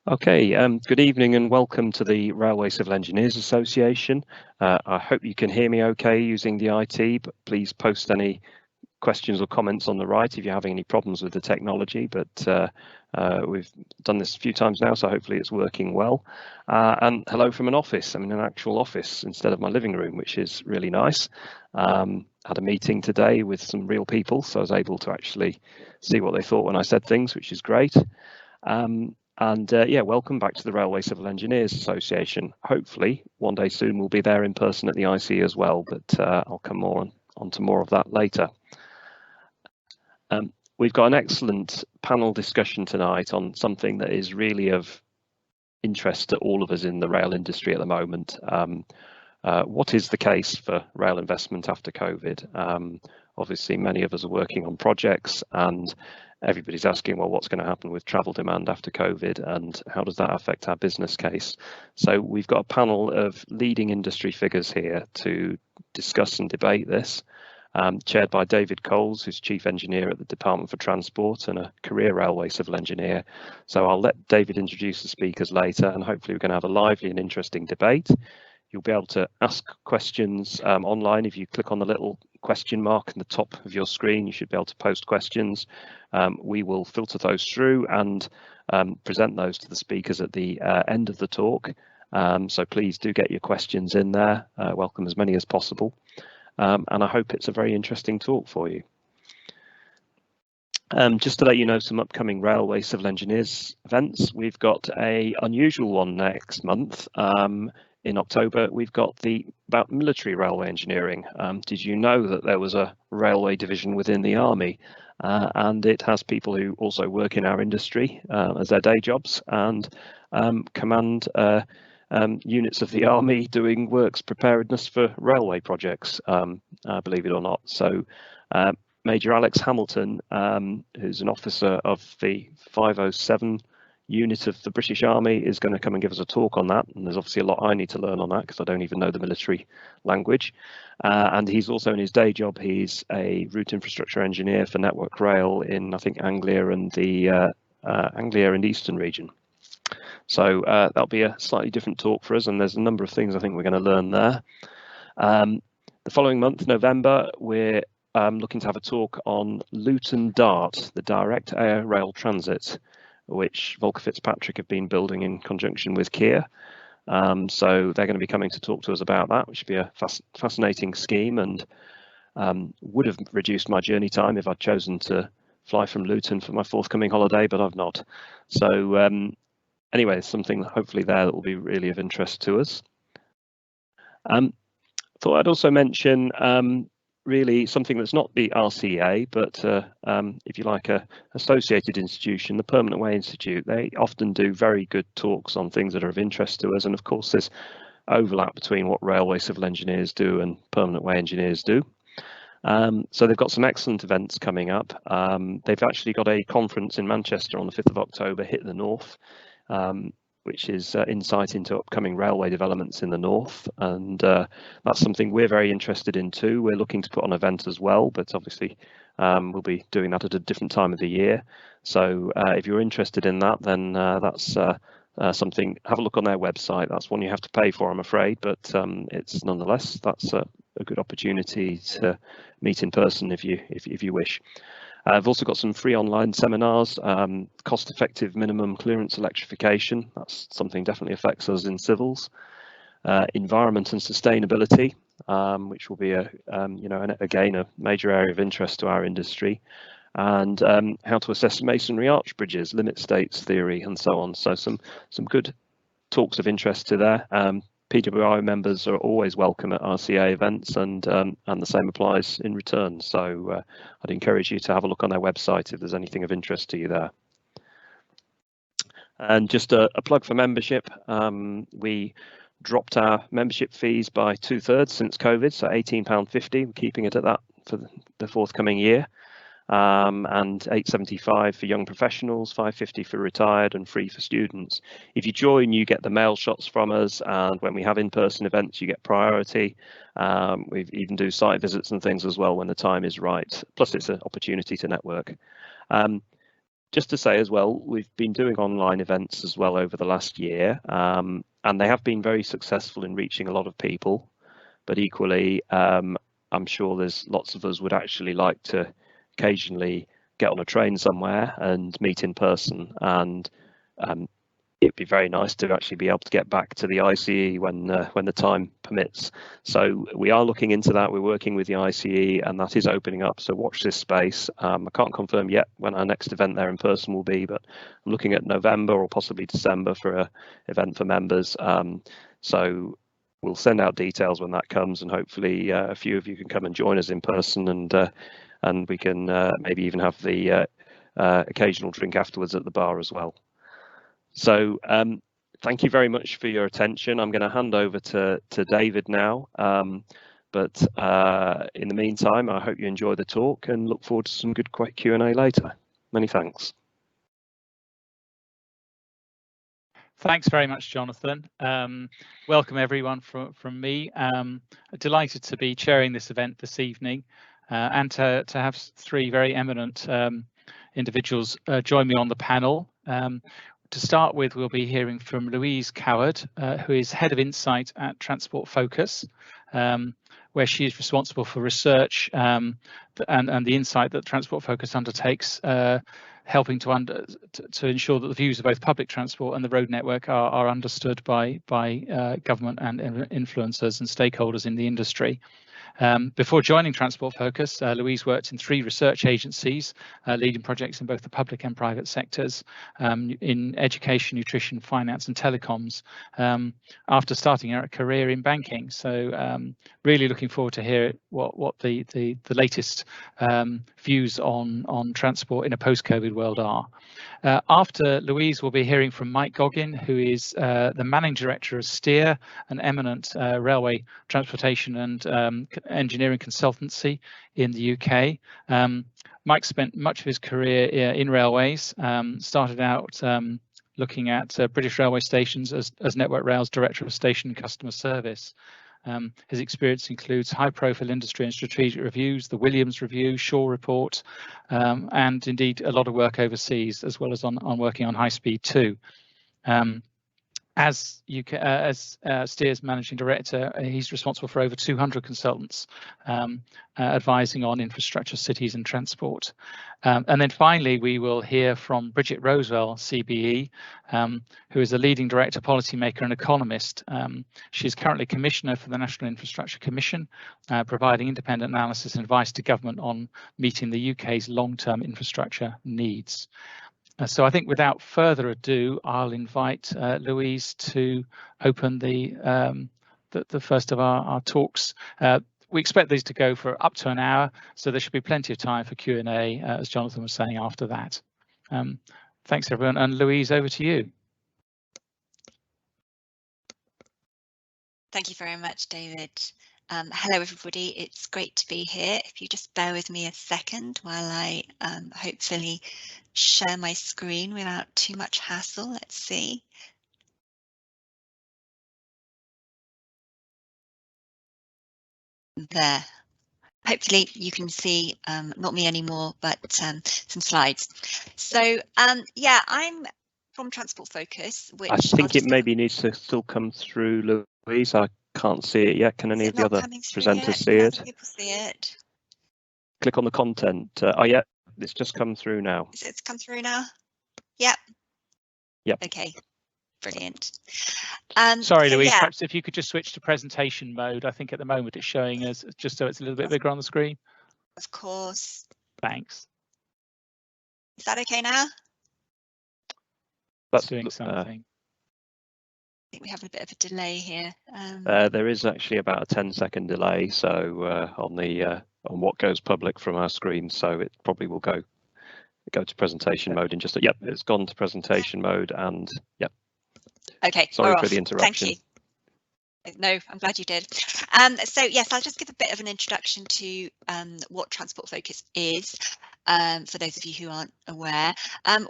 Okay, good evening and welcome to the Railway Civil Engineers Association. I hope you can hear me okay using the IT, but please post any questions or comments on the right if you're having any problems with the technology, but we've done this a few times now, so hopefully it's working well. And hello from an office. I'm in an actual office instead of my living room, which is really nice. Had a meeting today with some real people, so I was able to actually see what they thought when I said things, which is great. Yeah, welcome back to the Railway Civil Engineers Association. Hopefully, one day soon we'll be there in person at the IC as well, but I'll come on to more of that later. We've got an excellent panel discussion tonight on something that is really of interest to all of us in the rail industry at the moment. What is the case for rail investment after COVID? Obviously, many of us are working on projects and everybody's asking, well, what's going to happen with travel demand after COVID and how does that affect our business case? So we've got a panel of leading industry figures here to discuss and debate this, chaired by David Coles, who's Chief Engineer at the Department for Transport and a career railway civil engineer. So I'll let David introduce the speakers later and hopefully we're going to have a lively and interesting debate. You'll be able to ask questions online. If you click on the little question mark in the top of your screen, you should be able to post questions. We will filter those through and present those to the speakers at the end of the talk. So please do get your questions in there. Welcome as many as possible. And I hope it's a very interesting talk for you. Just to let you know some upcoming Railway Civil Engineers events, we've got an unusual one next month. In October, we've got about military railway engineering. Did you know that there was a railway division within the Army? And it has people who also work in our industry as their day jobs and command units of the Army doing works preparedness for railway projects, believe it or not. So Major Alex Hamilton, who's an officer of the 507 unit of the British Army, is going to come and give us a talk on that, and there's obviously a lot I need to learn on that because I don't even know the military language. And he's also in his day job, he's a route infrastructure engineer for Network Rail in I think Anglia and the Anglia and Eastern region. So that'll be a slightly different talk for us, and there's a number of things I think we're going to learn there. The following month, November, we're looking to have a talk on Luton Dart, the direct air rail transit, which Volker Fitzpatrick have been building in conjunction with Kier. So they're going to be coming to talk to us about that, which should be a fascinating scheme and would have reduced my journey time if I'd chosen to fly from Luton for my forthcoming holiday, but I've not. So anyway, it's something hopefully there that will be really of interest to us. Thought I'd also mention really something that's not the RCEA, but if you like, a associated institution, the Permanent Way Institute. They often do very good talks on things that are of interest to us, and of course there's overlap between what railway civil engineers do and Permanent Way engineers do. So they've got some excellent events coming up. They've actually got a conference in Manchester on the 5th of October, Hit the North, which is insight into upcoming railway developments in the north, and that's something we're very interested in too. We're looking to put on an event as well, but obviously we'll be doing that at a different time of the year. So if you're interested in that, then that's something. Have a look on their website. That's one you have to pay for, I'm afraid, but it's nonetheless that's a good opportunity to meet in person if you wish. I've also got some free online seminars, cost-effective minimum clearance electrification. That's something definitely affects us in civils. Environment and sustainability, which will be again a major area of interest to our industry, and how to assess masonry arch bridges, limit states theory, and so on. So some good talks of interest to there. PWI members are always welcome at RCEA events, and the same applies in return. So I'd encourage you to have a look on their website if there's anything of interest to you there. And just a plug for membership. We dropped our membership fees by 2/3 since COVID, so £18.50. We're keeping it at that for the forthcoming year. And £8.75 for young professionals, £5.50 for retired, and free for students. If you join, you get the mail shots from us, and when we have in-person events, you get priority. We even do site visits and things as well when the time is right. Plus, it's an opportunity to network. just to say as well, we've been doing online events as well over the last year, and they have been very successful in reaching a lot of people. But equally, I'm sure there's lots of us would actually like to occasionally get on a train somewhere and meet in person, and it'd be very nice to actually be able to get back to the ICE when the time permits. So we are looking into that. We're working with the ICE, and that is opening up. So watch this space. I can't confirm yet when our next event there in person will be, but I'm looking at November or possibly December for an event for members. So we'll send out details when that comes, and hopefully a few of you can come and join us in person, and we can maybe even have the occasional drink afterwards at the bar as well. So thank you very much for your attention. I'm going to hand over to David now, but in the meantime, I hope you enjoy the talk and look forward to some good Q&A later. Many thanks. Thanks very much, Jonathan. Welcome everyone from me. Delighted to be chairing this event this evening, and to have three very eminent individuals join me on the panel. To start with, we'll be hearing from Louise Coward, who is Head of Insight at Transport Focus, where she is responsible for research and the insight that Transport Focus undertakes, helping to ensure that the views of both public transport and the road network are understood by government and influencers and stakeholders in the industry. Before joining Transport Focus, Louise worked in 3 research agencies, leading projects in both the public and private sectors, in education, nutrition, finance and telecoms, after starting her career in banking. So really looking forward to hear what the latest views on transport in a post-COVID world are. After Louise, we'll be hearing from Mike Goggin, who is the Managing Director of RCEA, an eminent railway transportation and engineering consultancy in the UK. Mike spent much of his career in railways, started out looking at British railway stations as Network Rail's Director of Station and Customer Service. His experience includes high-profile industry and strategic reviews, the Williams Review, Shaw Report, and indeed a lot of work overseas, as well as on working on high speed too. As RCEA's Managing Director, he's responsible for over 200 consultants advising on infrastructure, cities and transport. And then finally, we will hear from Bridget Rosewell, CBE, who is a leading director, policymaker and economist. She's currently Commissioner for the National Infrastructure Commission, providing independent analysis and advice to government on meeting the UK's long-term infrastructure needs. So I think without further ado, I'll invite Louise to open the first of our talks. We expect these to go for up to an hour, so there should be plenty of time for Q&A, as Jonathan was saying after that. Thanks everyone, and Louise, over to you. Thank you very much, David. Hello everybody, it's great to be here. If you just bear with me a second while I hopefully share my screen without too much hassle. Let's see. There. Hopefully you can see not me anymore, but some slides. So yeah, I'm from Transport Focus, which I think it maybe needs to still come through, Louise. I can't see it yet. Can any of the other presenters see it? People see it. Click on the content. Oh yeah, it's just come through now. It's come through now? Yep. Yep. Okay, brilliant. Sorry, so Louise, yeah. perhaps if you could just switch to presentation mode. I think at the moment it's showing us just so it's a little bit bigger on the screen. Of course. Thanks. Is that okay now? That's doing something. I think we have a bit of a delay here. There is actually about a 10-second delay, so on what goes public from our screen, so it probably will go to presentation mode in just a, yep, it's gone to presentation mode, and yep. Okay, sorry for the interruption. Thank you. No, I'm glad you did. So yes, I'll just give a bit of an introduction to what Transport Focus is. for those of you who aren't aware.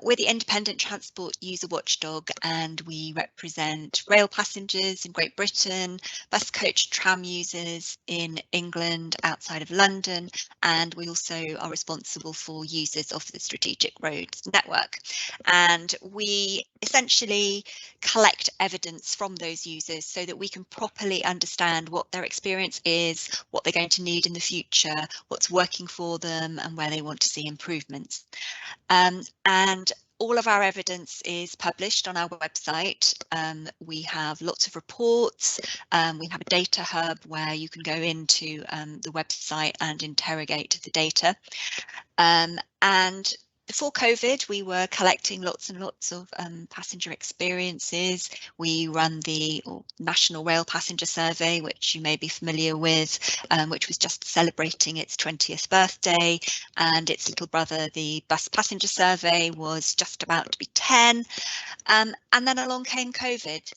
We're the independent transport user watchdog, and we represent rail passengers in Great Britain, bus, coach, tram users in England outside of London, and we also are responsible for users of the strategic roads network. And we essentially collect evidence from those users so that we can properly understand what their experience is, what they're going to need in the future, what's working for them, and where they want to see improvements. And all of our evidence is published on our website. We have lots of reports. We have a data hub where you can go into the website and interrogate the data. And before COVID, we were collecting lots and lots of passenger experiences. We run the National Rail Passenger Survey, which you may be familiar with, which was just celebrating its 20th birthday, and its little brother, the Bus Passenger Survey, was just about to be 10. And then along came COVID.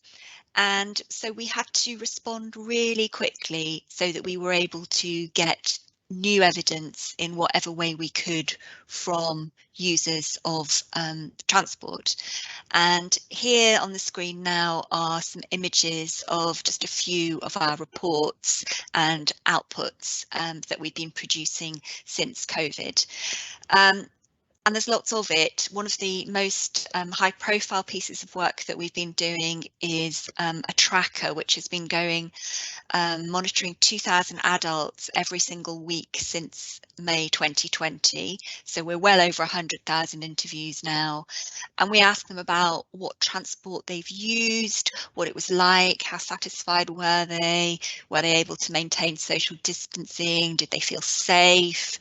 And so we had to respond really quickly so that we were able to get new evidence in whatever way we could from users of transport. And here on the screen now are some images of just a few of our reports and outputs that we've been producing since COVID. And there's lots of it. One of the most high profile pieces of work that we've been doing is a tracker which has been going monitoring 2,000 adults every single week since May 2020. So we're well over 100,000 interviews now. And we ask them about what transport they've used, what it was like, how satisfied were they able to maintain social distancing, did they feel safe?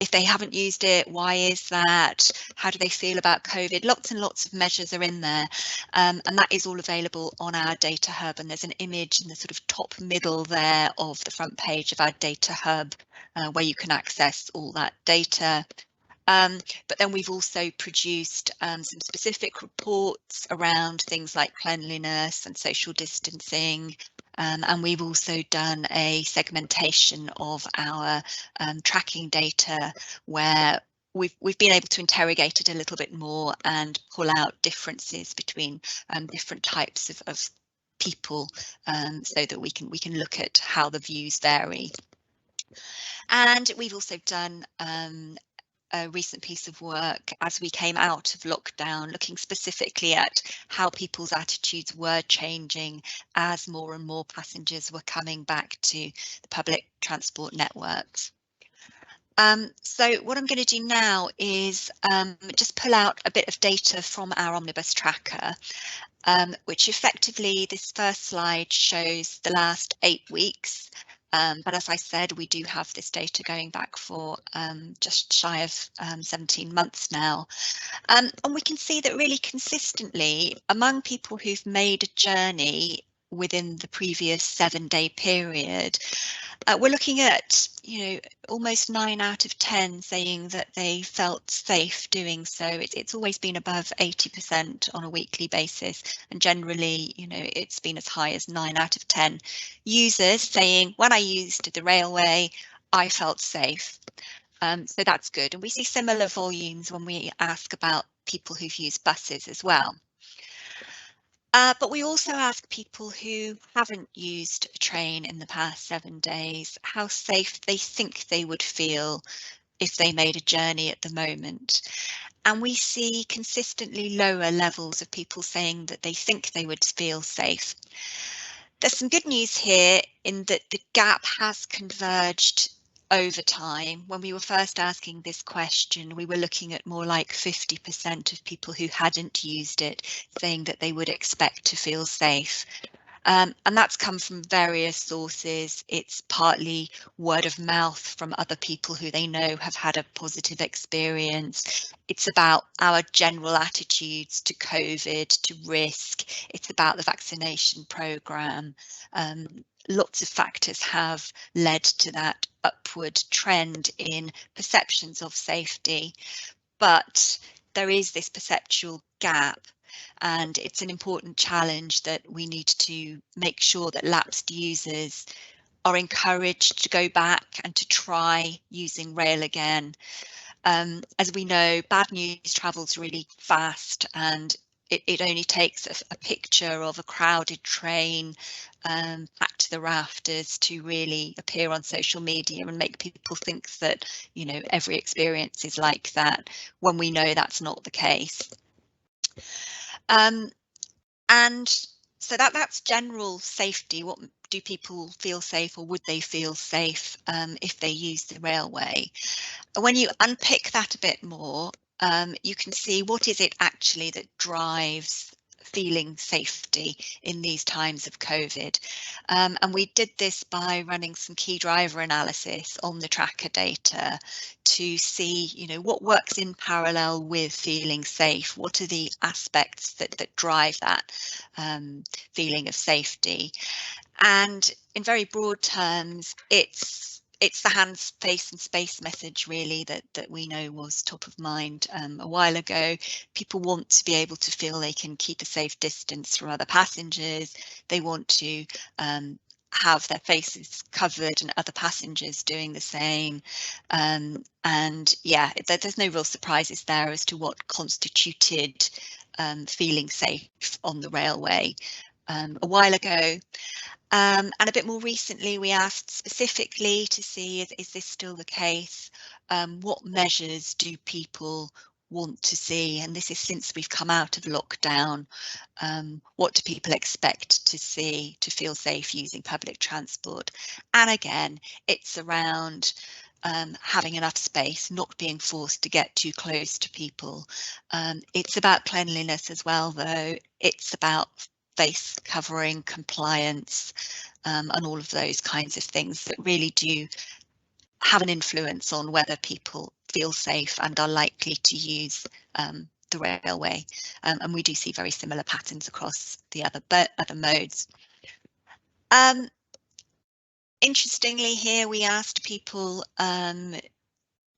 If they haven't used it, why is that? How do they feel about COVID? Lots and lots of measures are in there, and that is all available on our data hub. And there's an image in the sort of top middle there of the front page of our data hub where you can access all that data. But then we've also produced some specific reports around things like cleanliness and social distancing. And we've also done a segmentation of our tracking data where we've been able to interrogate it a little bit more and pull out differences between different types of people, so that we can look at how the views vary. And we've also done a recent piece of work as we came out of lockdown, looking specifically at how people's attitudes were changing as more and more passengers were coming back to the public transport networks. So what I'm going to do now is just pull out a bit of data from our omnibus tracker, which effectively, this first slide shows the last 8 weeks. But as I said, we do have this data going back for just shy of 17 months now. And we can see that really consistently among people who've made a journey within the previous 7-day period, we're looking at, almost 9 out of 10 saying that they felt safe doing so. It's always been above 80% on a weekly basis, and generally, it's been as high as 9 out of 10 users saying, when I used the railway, I felt safe. So that's good. And we see similar volumes when we ask about people who've used buses as well. But we also ask people who haven't used a train in the past 7 days how safe they think they would feel if they made a journey at the moment. And we see consistently lower levels of people saying that they think they would feel safe. There's some good news here in that the gap has converged over time. When we were first asking this question, we were looking at more like 50% of people who hadn't used it saying that they would expect to feel safe. And that's come from various sources. It's partly word of mouth from other people who they know have had a positive experience. It's about our general attitudes to COVID, to risk. It's about the vaccination programme. Lots of factors have led to that upward trend in perceptions of safety, but there is this perceptual gap, and it's an important challenge that we need to make sure that lapsed users are encouraged to go back and to try using rail again. As we know, bad news travels really fast, and it only takes a picture of a crowded train packed to the rafters to really appear on social media and make people think that, you know, every experience is like that, when we know that's not the case. And so that's general safety. What do people feel safe, or would they feel safe if they use the railway? When you unpick that a bit more, you can see what is it actually that drives feeling safety in these times of COVID. And we did this by running some key driver analysis on the tracker data to see, you know, what works in parallel with feeling safe. What are the aspects that drive that feeling of safety? And in very broad terms, it's the hands, face and space message really that we know was top of mind a while ago. People want to be able to feel they can keep a safe distance from other passengers. They want to have their faces covered and other passengers doing the same. And yeah, there's no real surprises there as to what constituted feeling safe on the railway a while ago. And a bit more recently, we asked specifically to see, is this still the case? What measures do people want to see? And this is since we've come out of lockdown. What do people expect to see to feel safe using public transport? And again, it's around having enough space, not being forced to get too close to people. It's about cleanliness as well, though. It's about face covering, compliance, and all of those kinds of things that really do have an influence on whether people feel safe and are likely to use the railway. And we do see very similar patterns across the other modes. Interestingly, here we asked people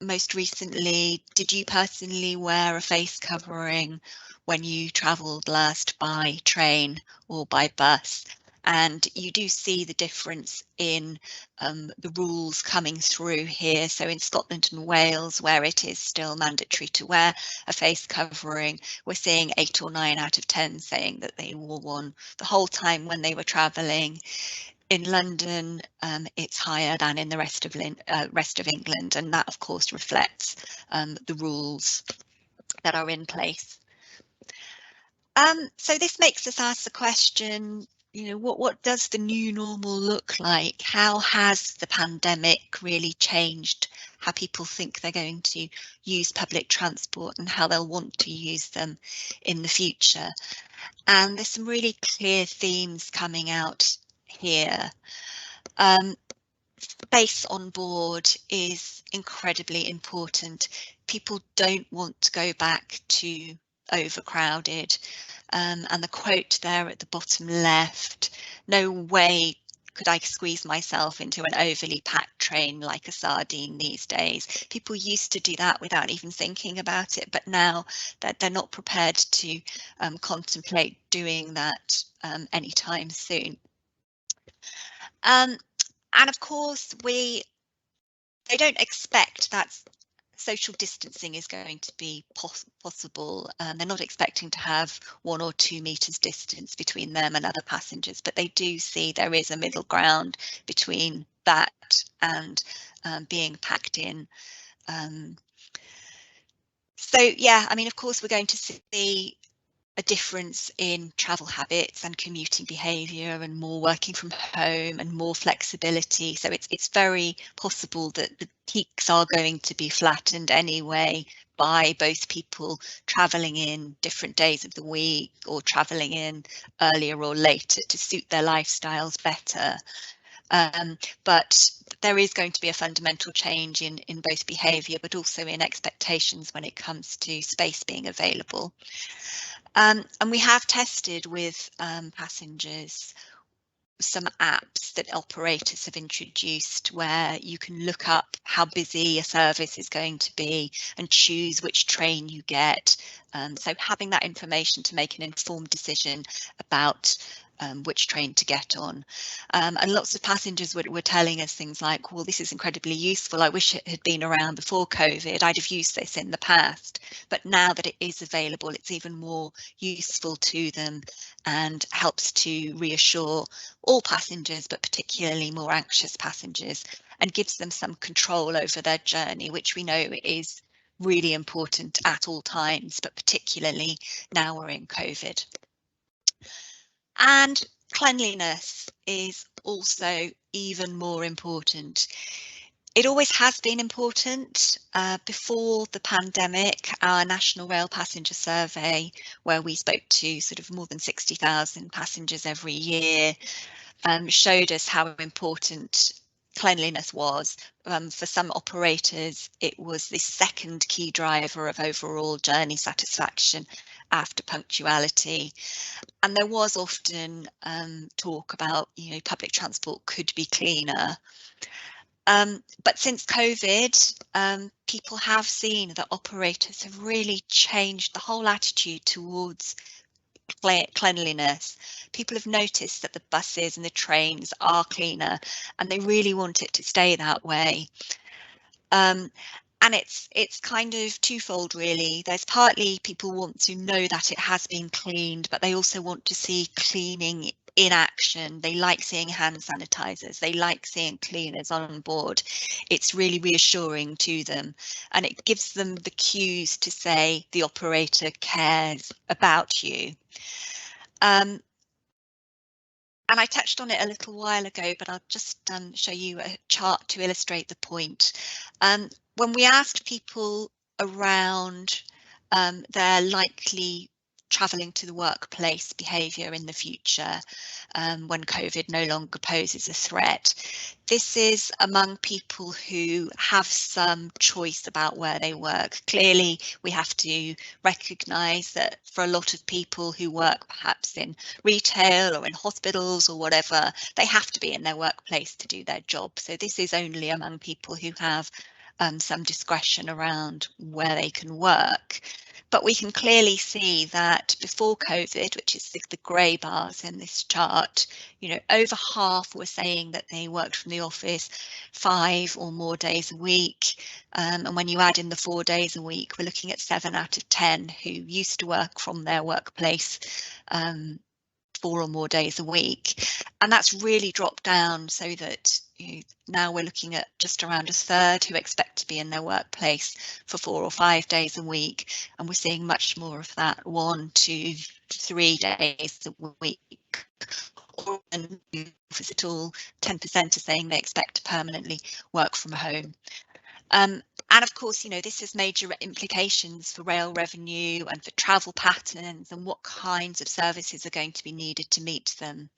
most recently, did you personally wear a face covering when you travelled last by train or by bus? And you do see the difference in the rules coming through here. So in Scotland and Wales, where it is still mandatory to wear a face covering, we're seeing 8 or 9 out of 10 saying that they wore one the whole time when they were travelling. In London, it's higher than in the rest of England, and that, of course, reflects the rules that are in place. So this makes us ask the question, you know, what does the new normal look like? How has the pandemic really changed how people think they're going to use public transport and how they'll want to use them in the future? And there's some really clear themes coming out here. Space on board is incredibly important. People don't want to go back to overcrowded. And the quote there at the bottom left, no way could I squeeze myself into an overly packed train like a sardine these days. People used to do that without even thinking about it, but now that they're not prepared to contemplate doing that anytime soon. And of course, they don't expect that social distancing is going to be possible. They're not expecting to have 1 or 2 meters distance between them and other passengers, but they do see there is a middle ground between that and being packed in. So yeah, I mean, of course, we're going to see a difference in travel habits and commuting behaviour and more working from home and more flexibility. So it's very possible that the peaks are going to be flattened anyway by both people travelling in different days of the week or travelling in earlier or later to suit their lifestyles better. But there is going to be a fundamental change in both behaviour, but also in expectations when it comes to space being available. And we have tested with passengers some apps that operators have introduced where you can look up how busy a service is going to be and choose which train you get. So having that information to make an informed decision about which train to get on. And lots of passengers were telling us things like, well, this is incredibly useful. I wish it had been around before COVID. I'd have used this in the past. But now that it is available, it's even more useful to them and helps to reassure all passengers, but particularly more anxious passengers, and gives them some control over their journey, which we know is really important at all times, but particularly now we're in COVID. And cleanliness is also even more important. It always has been important. Before the pandemic, our National Rail Passenger Survey, where we spoke to sort of more than 60,000 passengers every year, showed us how important cleanliness was. For some operators, it was the second key driver of overall journey satisfaction after punctuality. And there was often talk about, public transport could be cleaner. But since COVID, people have seen that operators have really changed the whole attitude towards cleanliness. People have noticed that the buses and the trains are cleaner, and they really want it to stay that way. And it's kind of twofold, really. There's partly people want to know that it has been cleaned, but they also want to see cleaning in action. They like seeing hand sanitizers. They like seeing cleaners on board. It's really reassuring to them, and it gives them the cues to say the operator cares about you. And I touched on it a little while ago, but I'll just show you a chart to illustrate the point. When we asked people around their likely travelling to the workplace behaviour in the future, when COVID no longer poses a threat, this is among people who have some choice about where they work. Clearly, we have to recognise that for a lot of people who work perhaps in retail or in hospitals or whatever, they have to be in their workplace to do their job. So this is only among people who have some discretion around where they can work. But we can clearly see that before COVID, which is the grey bars in this chart, over half were saying that they worked from the office 5 or more days a week. And when you add in the 4 days a week, we're looking at 7 out of 10 who used to work from their workplace 4 or more days a week. And that's really dropped down so that now we're looking at just around a third who expect to be in their workplace for 4 or 5 days a week. And we're seeing much more of that 1, 2, 3 days a week. Or office at all, 10% are saying they expect to permanently work from home. And of course, this has major implications for rail revenue and for travel patterns and what kinds of services are going to be needed to meet them.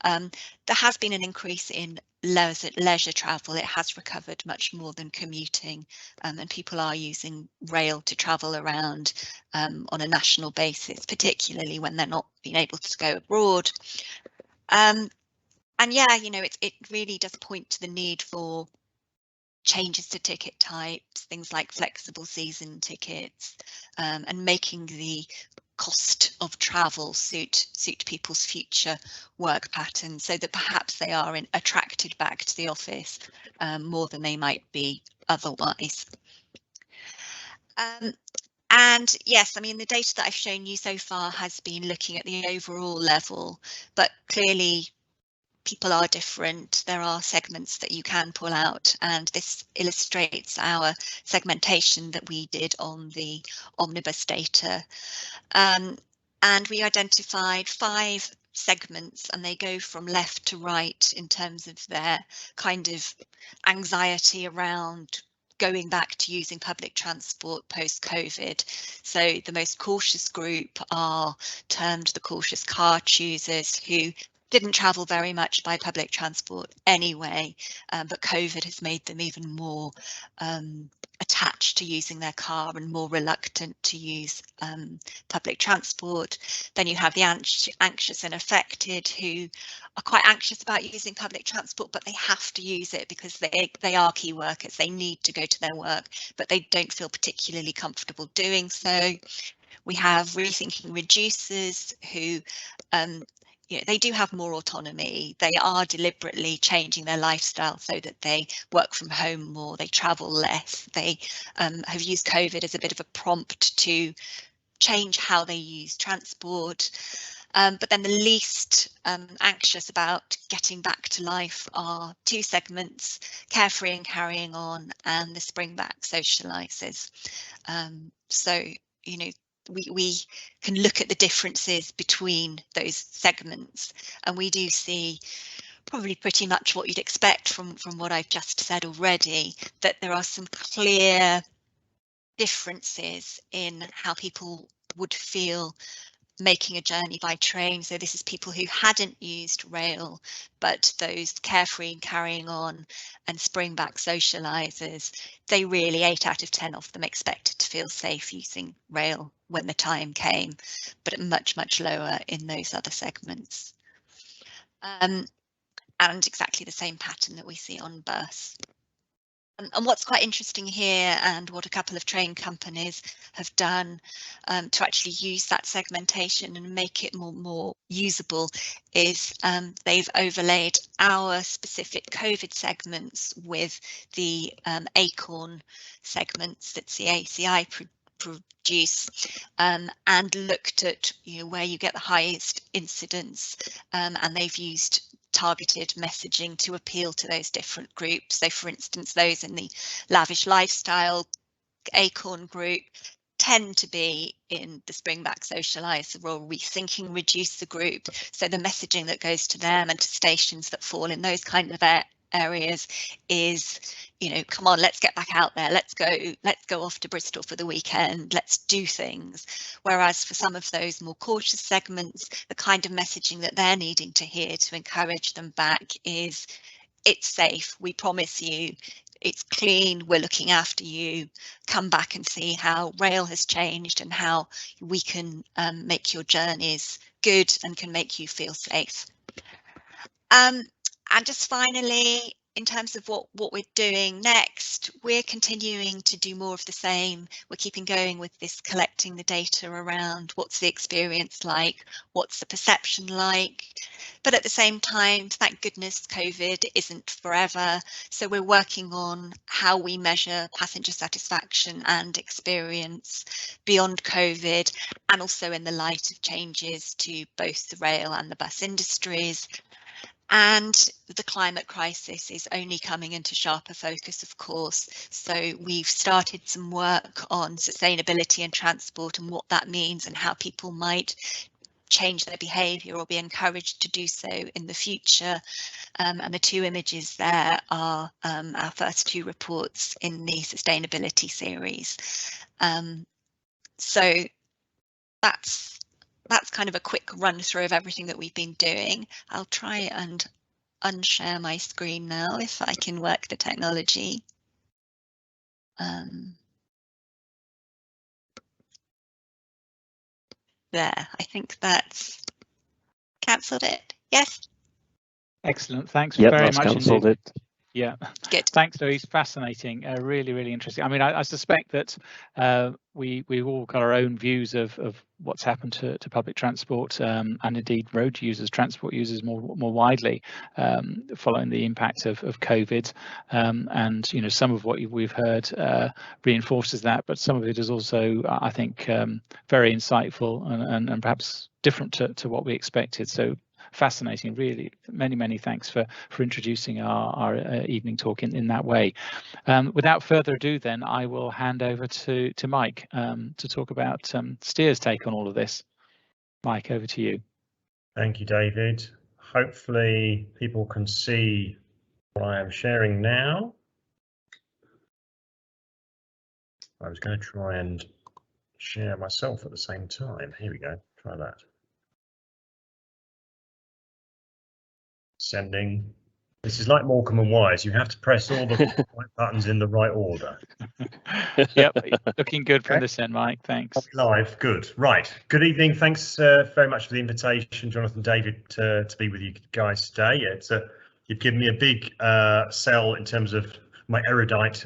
There has been an increase in leisure travel. It has recovered much more than commuting, and people are using rail to travel around on a national basis, particularly when they're not being able to go abroad. And yeah, it really does point to the need for changes to ticket types, things like flexible season tickets, and making the cost of travel suit people's future work patterns, so that perhaps they are attracted back to the office more than they might be otherwise. And yes, the data that I've shown you so far has been looking at the overall level, but clearly people are different. There are segments that you can pull out, and this illustrates our segmentation that we did on the omnibus data. And we identified 5 segments, and they go from left to right in terms of their kind of anxiety around going back to using public transport post-COVID. So the most cautious group are termed the cautious car choosers, who didn't travel very much by public transport anyway, but COVID has made them even more attached to using their car and more reluctant to use public transport. Then you have the anxious and affected, who are quite anxious about using public transport, but they have to use it because they are key workers. They need to go to their work, but they don't feel particularly comfortable doing so. We have rethinking reducers, who they do have more autonomy. They are deliberately changing their lifestyle so that they work from home more, they travel less. They have used COVID as a bit of a prompt to change how they use transport. But then the least anxious about getting back to life are two segments, carefree and carrying on, and the springback socialisers. So, we can look at the differences between those segments, and we do see probably pretty much what you'd expect from what I've just said already, that there are some clear differences in how people would feel making a journey by train. So this is people who hadn't used rail, but those carefree and carrying on and springback socialisers, they really 8 out of 10 of them expected to feel safe using rail when the time came, but much lower in those other segments. And exactly the same pattern that we see on bus. And what's quite interesting here, and what a couple of train companies have done to actually use that segmentation and make it more usable, is they've overlaid our specific COVID segments with the ACORN segments that RCEA produce, and looked at where you get the highest incidence, and they've used targeted messaging to appeal to those different groups. So for instance, those in the lavish lifestyle ACORN group tend to be in the springback socialiser or rethinking reduce the group. So the messaging that goes to them and to stations that fall in those kind of areas is, come on, let's get back out there, let's go off to Bristol for the weekend, let's do things. Whereas for some of those more cautious segments, the kind of messaging that they're needing to hear to encourage them back is, it's safe, we promise you, it's clean, we're looking after you, come back and see how rail has changed and how we can make your journeys good and can make you feel safe. And just finally, in terms of what we're doing next, we're continuing to do more of the same. We're keeping going with this, collecting the data around what's the experience like, what's the perception like. But at the same time, thank goodness COVID isn't forever. So we're working on how we measure passenger satisfaction and experience beyond COVID, and also in the light of changes to both the rail and the bus industries. And the climate crisis is only coming into sharper focus, of course. So we've started some work on sustainability in transport and what that means and how people might change their behaviour or be encouraged to do so in the future. And the two images there are our first two reports in the sustainability series. So that's kind of a quick run through of everything that we've been doing. I'll try and unshare my screen now if I can work the technology. There, I think that's cancelled it. Yes. Excellent. Thanks Yep, very that's much cancelled indeed. it. Yeah, good. Thanks, Louise. Fascinating. Really interesting. I mean, I suspect that we've all got our own views of what's happened to public transport and indeed road users, transport users more widely following the impact of COVID. And some of what we've heard reinforces that, but some of it is also, I think, very insightful and perhaps different to what we expected. So fascinating, really. Many thanks for introducing our evening talk in that way. Without further ado, then I will hand over to Mike to talk about Steer's take on all of this. Mike, over to you. Thank you, David. Hopefully people can see what I am sharing now. I was going to try and share myself at the same time. Here we go. Try that. Sending. This is like Morecambe and Wise. You have to press all the right buttons in the right order. Yep, looking good from this end, Mike. Thanks. Live, good. Right. Good evening. Thanks very much for the invitation, Jonathan, David, to be with you guys today. You've given me a big sell in terms of my erudite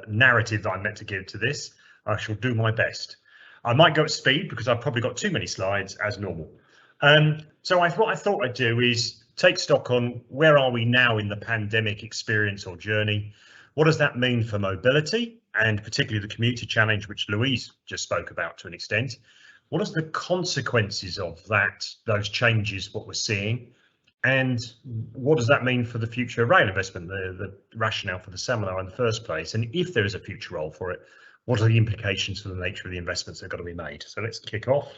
narrative that I'm meant to give to this. I shall do my best. I might go at speed because I've probably got too many slides as normal. So what I thought I'd do is take stock on where are we now in the pandemic experience or journey. What does that mean for mobility, and particularly the commuter challenge, which Louise just spoke about to an extent? What are the consequences of those changes, what we're seeing? And what does that mean for the future of rail investment, the rationale for the seminar in the first place? And if there is a future role for it, what are the implications for the nature of the investments that have got to be made? So let's kick off.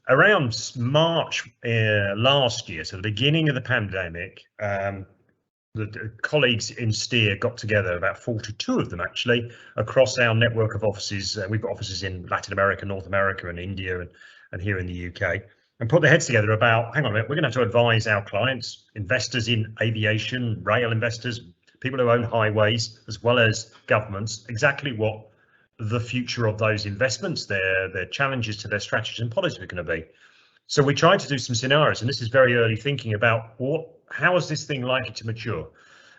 Around March last year, so the beginning of the pandemic, the colleagues in Steer got together, about 42 of them actually, across our network of offices. We've got offices in Latin America, North America and India and here in the UK, and put their heads together about, hang on a minute, we're going to have to advise our clients, investors in aviation, rail investors, people who own highways, as well as governments, exactly what the future of those investments, their challenges to their strategies and policies are going to be. So we tried to do some scenarios, and this is very early thinking about how is this thing likely to mature?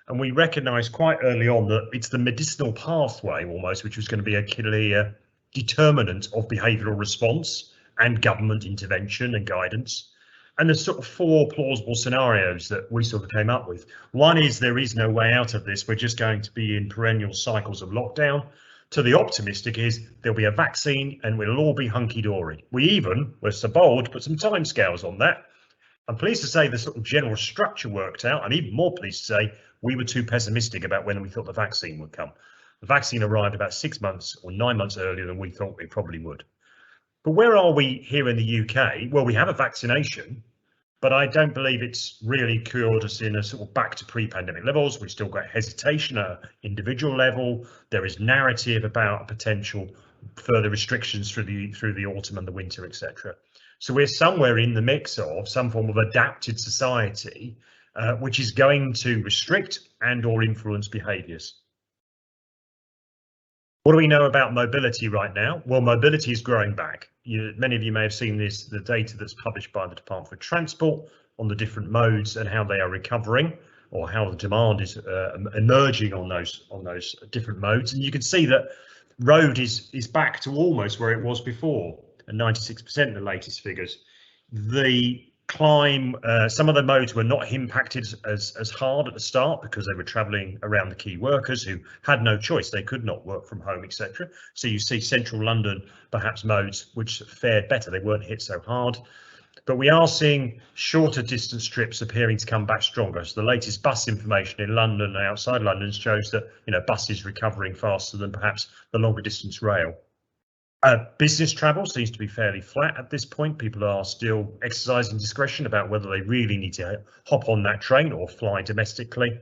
And we recognised quite early on that it's the medicinal pathway almost, which was going to be a clear determinant of behavioural response and government intervention and guidance. And there's sort of 4 plausible scenarios that we sort of came up with. One is there is no way out of this. We're just going to be in perennial cycles of lockdown. To the optimistic is there'll be a vaccine and we'll all be hunky-dory. We're so bold to put some timescales on that. I'm pleased to say the sort of general structure worked out. I'm even more pleased to say we were too pessimistic about when we thought the vaccine would come. The vaccine arrived about 6 months or 9 months earlier than we thought it probably would. But where are we here in the UK? Well, we have a vaccination, but I don't believe it's really cured us in a sort of back to pre-pandemic levels. We've still got hesitation at an individual level. There is narrative about potential further restrictions through the autumn and the winter, etc. So we're somewhere in the mix of some form of adapted society, which is going to restrict and or influence behaviours. What do we know about mobility right now? Well, mobility is growing back. Many of you may have seen the data that's published by the Department for Transport on the different modes and how they are recovering, or how the demand is emerging on those different modes. And you can see that road is back to almost where it was before, and 96% in the latest figures. The climb, some of the modes were not impacted as hard at the start because they were travelling around the key workers who had no choice. They could not work from home, etc. So you see central London, perhaps modes which fared better. They weren't hit so hard. But we are seeing shorter distance trips appearing to come back stronger. So the latest bus information in London and outside London shows that bus is recovering faster than perhaps the longer distance rail. Business travel seems to be fairly flat at this point. People are still exercising discretion about whether they really need to hop on that train or fly domestically.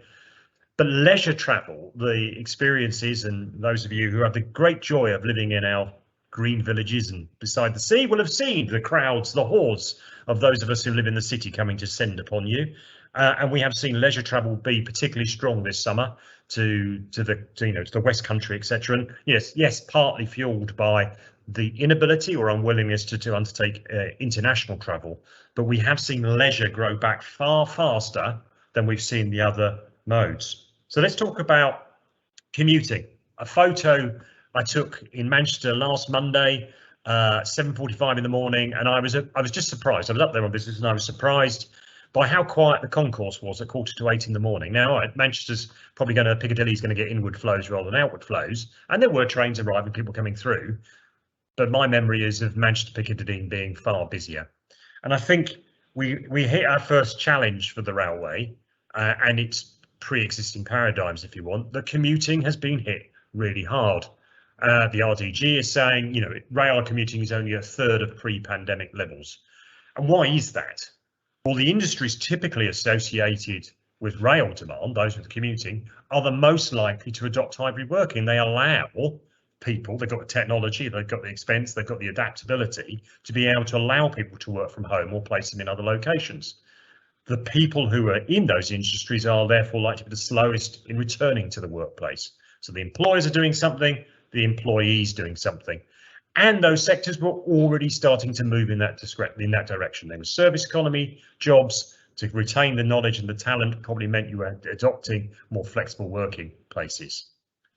But leisure travel, the experiences, and those of you who have the great joy of living in our green villages and beside the sea will have seen the crowds, the hordes of those of us who live in the city coming to send upon you. And we have seen leisure travel be particularly strong this summer to the West Country, etc. And yes, partly fueled by the inability or unwillingness to undertake international travel. But we have seen leisure grow back far faster than we've seen the other modes. So let's talk about commuting. A photo I took in Manchester last Monday, 7:45 in the morning, and I was just surprised. I was up there on business and I was surprised by how quiet the concourse was at 7:45 in the morning. Now, Manchester's probably Piccadilly's going to get inward flows rather than outward flows, and there were trains arriving, people coming through. But my memory is of Manchester Piccadilly being far busier. And I think we hit our first challenge for the railway and its pre-existing paradigms, if you want. The commuting has been hit really hard. The RDG is saying, rail commuting is only a third of pre-pandemic levels. And why is that? Well, the industries typically associated with rail demand, those with commuting, are the most likely to adopt hybrid working. They allow people, they've got the technology, they've got the expense, they've got the adaptability to be able to allow people to work from home or place them in other locations. The people who are in those industries are therefore likely to be the slowest in returning to the workplace. So the employers are doing something, the employees doing something. And those sectors were already starting to move in that direction. There was service economy jobs. To retain the knowledge and the talent probably meant you were adopting more flexible working places.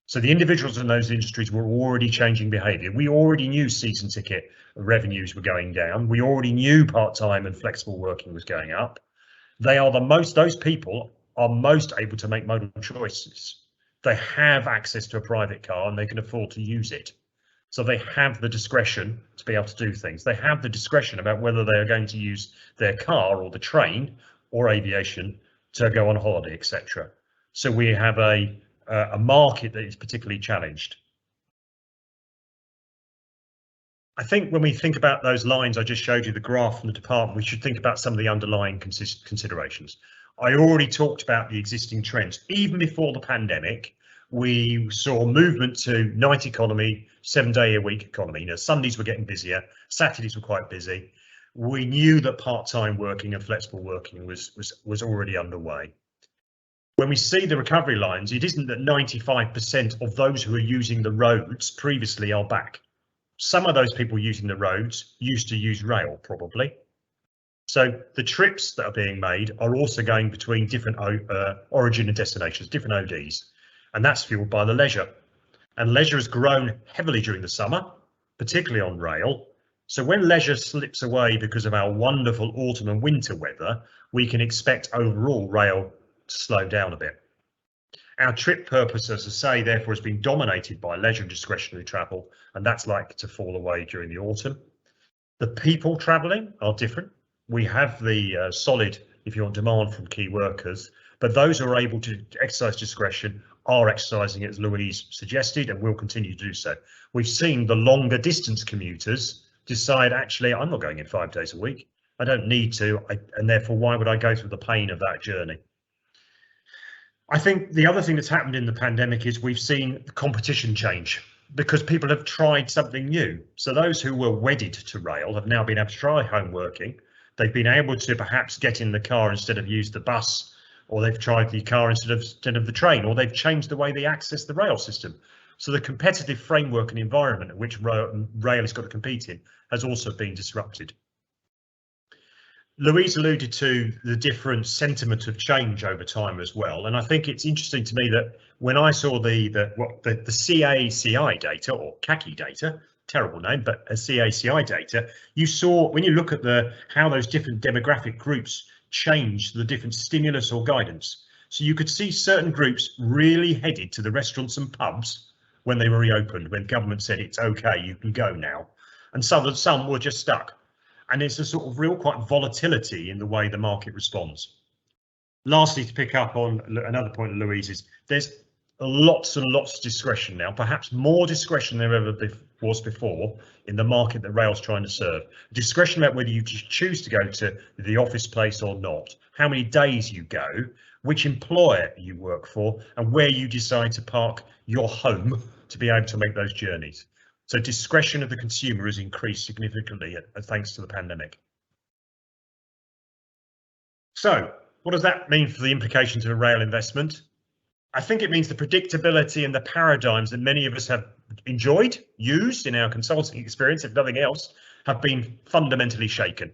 So the individuals in those industries were already changing behaviour. We already knew season ticket revenues were going down. We already knew part-time and flexible working was going up. They are those people are most able to make modal choices. They have access to a private car and they can afford to use it. So they have the discretion to be able to do things. They have the discretion about whether they are going to use their car or the train or aviation to go on holiday, etc. So we have a market that is particularly challenged. I think when we think about those lines I just showed you, the graph from the department, we should think about some of the underlying considerations. I already talked about the existing trends. Even before the pandemic, we saw movement to night economy, 7-day-a-week economy. You know, Sundays were getting busier, Saturdays were quite busy. We knew that part-time working and flexible working was already underway. When we see the recovery lines, it isn't that 95% of those who are using the roads previously are back. Some of those people using the roads used to use rail, probably. So the trips that are being made are also going between different origin and destinations, different ODs, and that's fueled by the leisure. And leisure has grown heavily during the summer, particularly on rail. So when leisure slips away because of our wonderful autumn and winter weather, we can expect overall rail to slow down a bit. Our trip purpose, as I say, therefore, has been dominated by leisure and discretionary travel, and that's likely to fall away during the autumn. The people travelling are different. We have the solid, if you want, demand from key workers, but those who are able to exercise discretion are exercising it, as Louise suggested, and will continue to do so. We've seen the longer distance commuters decide, actually, I'm not going in 5 days a week. I don't need to, and therefore, why would I go through the pain of that journey? I think the other thing that's happened in the pandemic is we've seen competition change because people have tried something new. So those who were wedded to rail have now been able to try home working. They've been able to perhaps get in the car instead of use the bus, or they've tried the car instead of the train, or they've changed the way they access the rail system. So the competitive framework and environment in which rail has got to compete in has also been disrupted. Louise alluded to the different sentiment of change over time as well, and I think it's interesting to me that when I saw the CACI data, or CACI data, terrible name, but a CACI data, you saw when you look at how those different demographic groups change the different stimulus or guidance. So you could see certain groups really headed to the restaurants and pubs when they were reopened, when government said it's okay, you can go now, and some were just stuck. And there's a sort of real quite volatility in the way the market responds. Lastly, to pick up on another point of Louise's, there's lots and lots of discretion now, perhaps more discretion than there ever was before in the market that rail's trying to serve. Discretion about whether you choose to go to the office place or not, how many days you go, which employer you work for, and where you decide to park your home to be able to make those journeys. So discretion of the consumer has increased significantly thanks to the pandemic. So what does that mean for the implications of rail investment? I think it means the predictability and the paradigms that many of us have enjoyed, used in our consulting experience, if nothing else, have been fundamentally shaken.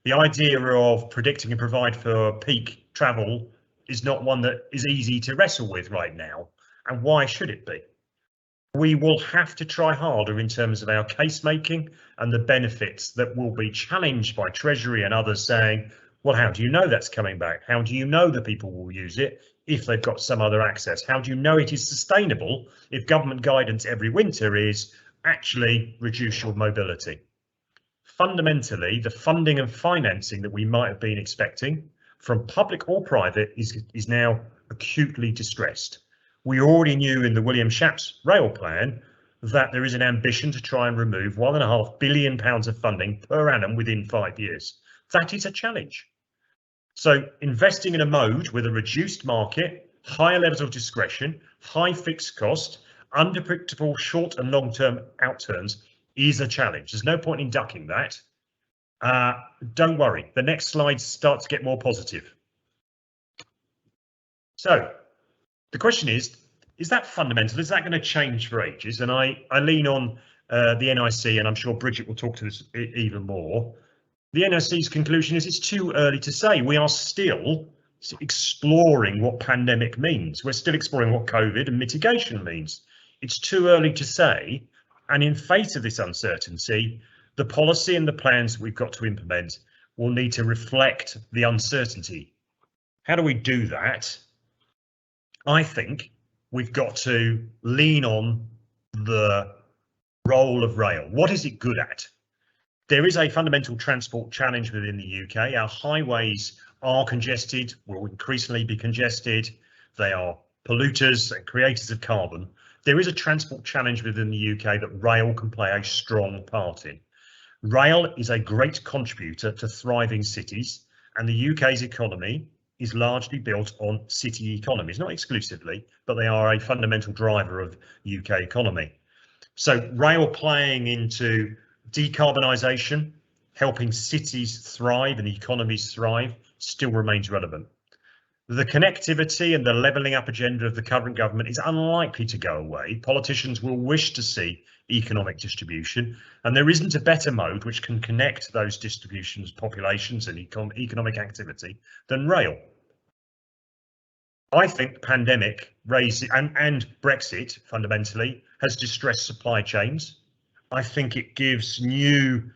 The idea of predicting and provide for peak travel is not one that is easy to wrestle with right now. And why should it be? We will have to try harder in terms of our case making and the benefits that will be challenged by Treasury and others saying, well, how do you know that's coming back? How do you know that people will use it if they've got some other access? How do you know it is sustainable if government guidance every winter is actually reduce your mobility? Fundamentally, the funding and financing that we might have been expecting from public or private is now acutely distressed. We already knew in the William Shapps rail plan that there is an ambition to try and remove £1.5 billion of funding per annum within 5 years. That is a challenge. So investing in a mode with a reduced market, higher levels of discretion, high fixed cost, unpredictable short and long-term outturns is a challenge. There's no point in ducking that. Don't worry, the next slide starts to get more positive. So the question is that fundamental? Is that going to change for ages? And I lean on the NIC, and I'm sure Bridget will talk to this even more. The NIC's conclusion is it's too early to say. We are still exploring what pandemic means. We're still exploring what COVID and mitigation means. It's too early to say, and in face of this uncertainty, the policy and the plans we've got to implement will need to reflect the uncertainty. How do we do that? I think we've got to lean on the role of rail. What is it good at? There is a fundamental transport challenge within the UK. Our highways are congested, will increasingly be congested. They are polluters and creators of carbon. There is a transport challenge within the UK that rail can play a strong part in. Rail is a great contributor to thriving cities, and the UK's economy is largely built on city economies, not exclusively, but they are a fundamental driver of UK economy. So rail playing into decarbonisation, helping cities thrive and economies thrive, still remains relevant. The connectivity and the levelling up agenda of the current government is unlikely to go away. Politicians will wish to see economic distribution, and there isn't a better mode which can connect those distributions, populations and economic activity than rail. I think the pandemic and Brexit fundamentally has distressed supply chains. I think it gives new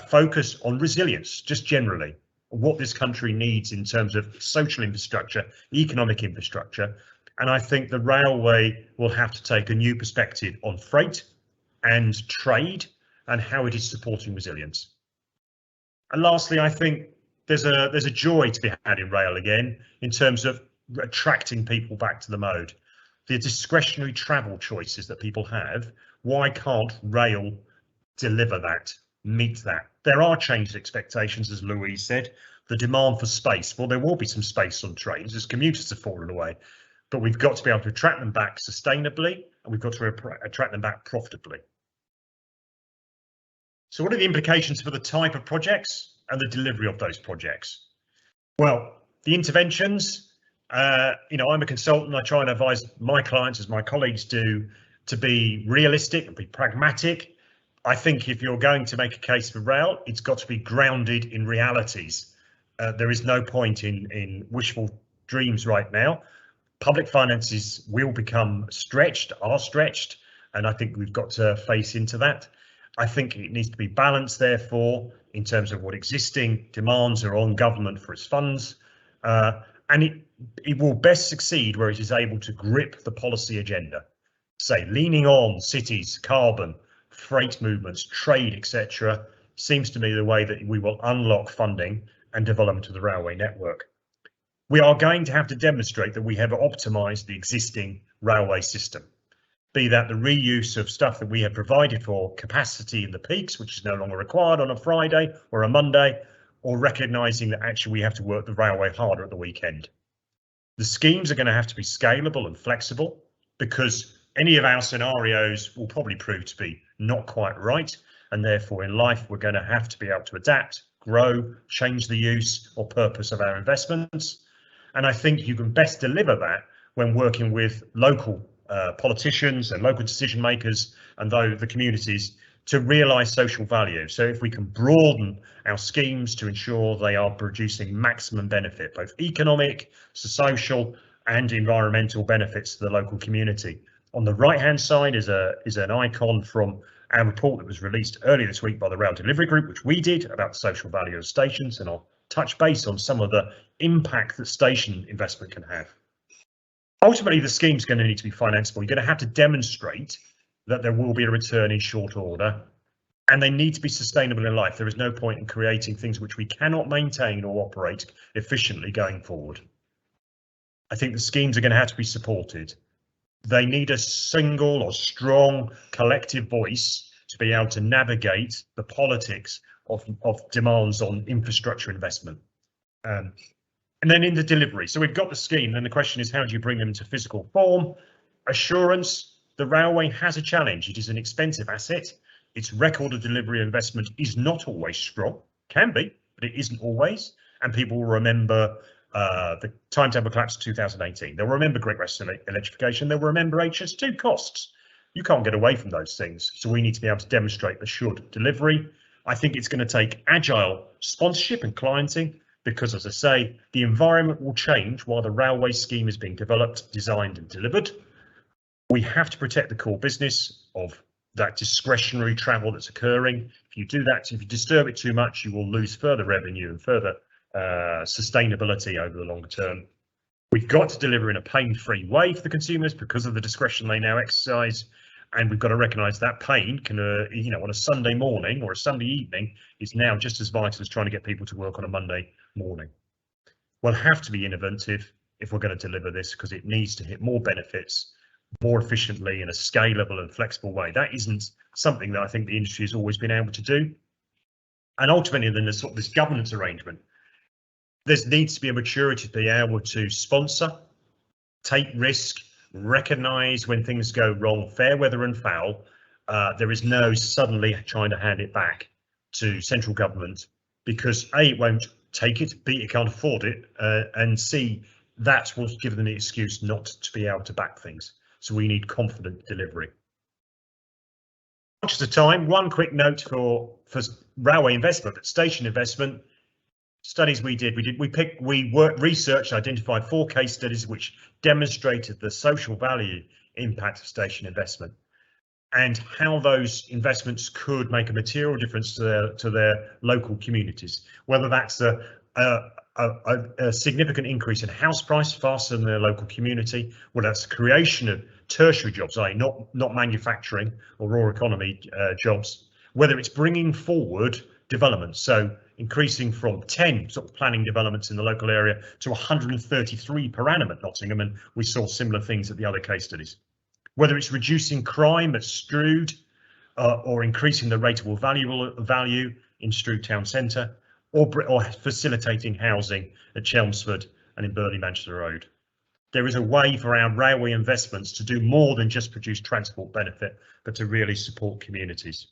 focus on resilience, just generally, what this country needs in terms of social infrastructure, economic infrastructure. And I think the railway will have to take a new perspective on freight and trade and how it is supporting resilience. And lastly, I think there's a joy to be had in rail again in terms of attracting people back to the mode. The discretionary travel choices that people have, why can't rail deliver that, meet that? There are changed expectations, as Louise said, the demand for space. Well, there will be some space on trains as commuters have fallen away, but we've got to be able to attract them back sustainably, and we've got to attract them back profitably. So what are the implications for the type of projects and the delivery of those projects? Well, the interventions, I'm a consultant. I try and advise my clients, as my colleagues do, to be realistic and be pragmatic. I think if you're going to make a case for rail, it's got to be grounded in realities. There is no point in wishful dreams right now. Public finances will become stretched, are stretched, and I think we've got to face into that. I think it needs to be balanced, therefore, in terms of what existing demands are on government for its funds. And it will best succeed where it is able to grip the policy agenda, say leaning on cities, carbon, freight movements, trade, etc. seems to me the way that we will unlock funding and development of the railway network. We are going to have to demonstrate that we have optimised the existing railway system, be that the reuse of stuff that we have provided for capacity in the peaks, which is no longer required on a Friday or a Monday, or recognising that actually we have to work the railway harder at the weekend. The schemes are going to have to be scalable and flexible, because any of our scenarios will probably prove to be not quite right, and therefore in life we're going to have to be able to adapt, grow, change the use or purpose of our investments. And I think you can best deliver that when working with local politicians and local decision makers and the communities to realise social value. So if we can broaden our schemes to ensure they are producing maximum benefit, both economic, social and environmental benefits to the local community. On the right hand side is an icon from our report that was released earlier this week by the Rail Delivery Group, which we did, about the social value of stations, and I'll touch base on some of the impact that station investment can have. Ultimately, the scheme's going to need to be financeable. You're going to have to demonstrate that there will be a return in short order, and they need to be sustainable in life. There is no point in creating things which we cannot maintain or operate efficiently going forward. I think the schemes are going to have to be supported. They need a single or strong collective voice to be able to navigate the politics of demands on infrastructure investment. And then in the delivery, so we've got the scheme, and the question is, how do you bring them into physical form? Assurance, the railway has a challenge. It is an expensive asset. Its record of delivery investment is not always strong, can be, but it isn't always. And people will remember the timetable collapse of 2018. They'll remember Great Western electrification. They'll remember HS2 costs. You can't get away from those things. So we need to be able to demonstrate assured delivery. I think it's going to take agile sponsorship and clienting, because, as I say, the environment will change while the railway scheme is being developed, designed and delivered. We have to protect the core business of that discretionary travel that's occurring. If you do that, if you disturb it too much, you will lose further revenue and further sustainability over the longer term. We've got to deliver in a pain-free way for the consumers because of the discretion they now exercise, and we've got to recognise that pain can, on a Sunday morning or a Sunday evening, is now just as vital as trying to get people to work on a Monday morning. We'll have to be innovative if we're going to deliver this, because it needs to hit more benefits more efficiently in a scalable and flexible way. That isn't something that I think the industry has always been able to do. And ultimately, then there's sort of this governance arrangement. There needs to be a maturity to be able to sponsor, take risk, recognise when things go wrong, fair weather and foul. There is no suddenly trying to hand it back to central government, because A, it won't take it, B, it can't afford it, and C, that will give them the excuse not to be able to back things. So we need confident delivery. Much of the time, one quick note for railway investment, but station investment. Studies we researched, identified 4 case studies which demonstrated the social value impact of station investment and how those investments could make a material difference to their local communities, whether that's a significant increase in house price faster than their local community, whether that's the creation of tertiary jobs, i.e. not manufacturing or raw economy jobs, whether it's bringing forward development, so increasing from 10 sort of planning developments in the local area to 133 per annum at Nottingham, and we saw similar things at the other case studies. Whether it's reducing crime at Strood or increasing the rateable value in Strood Town Centre, or facilitating housing at Chelmsford and in Burnley Manchester Road. There is a way for our railway investments to do more than just produce transport benefit, but to really support communities.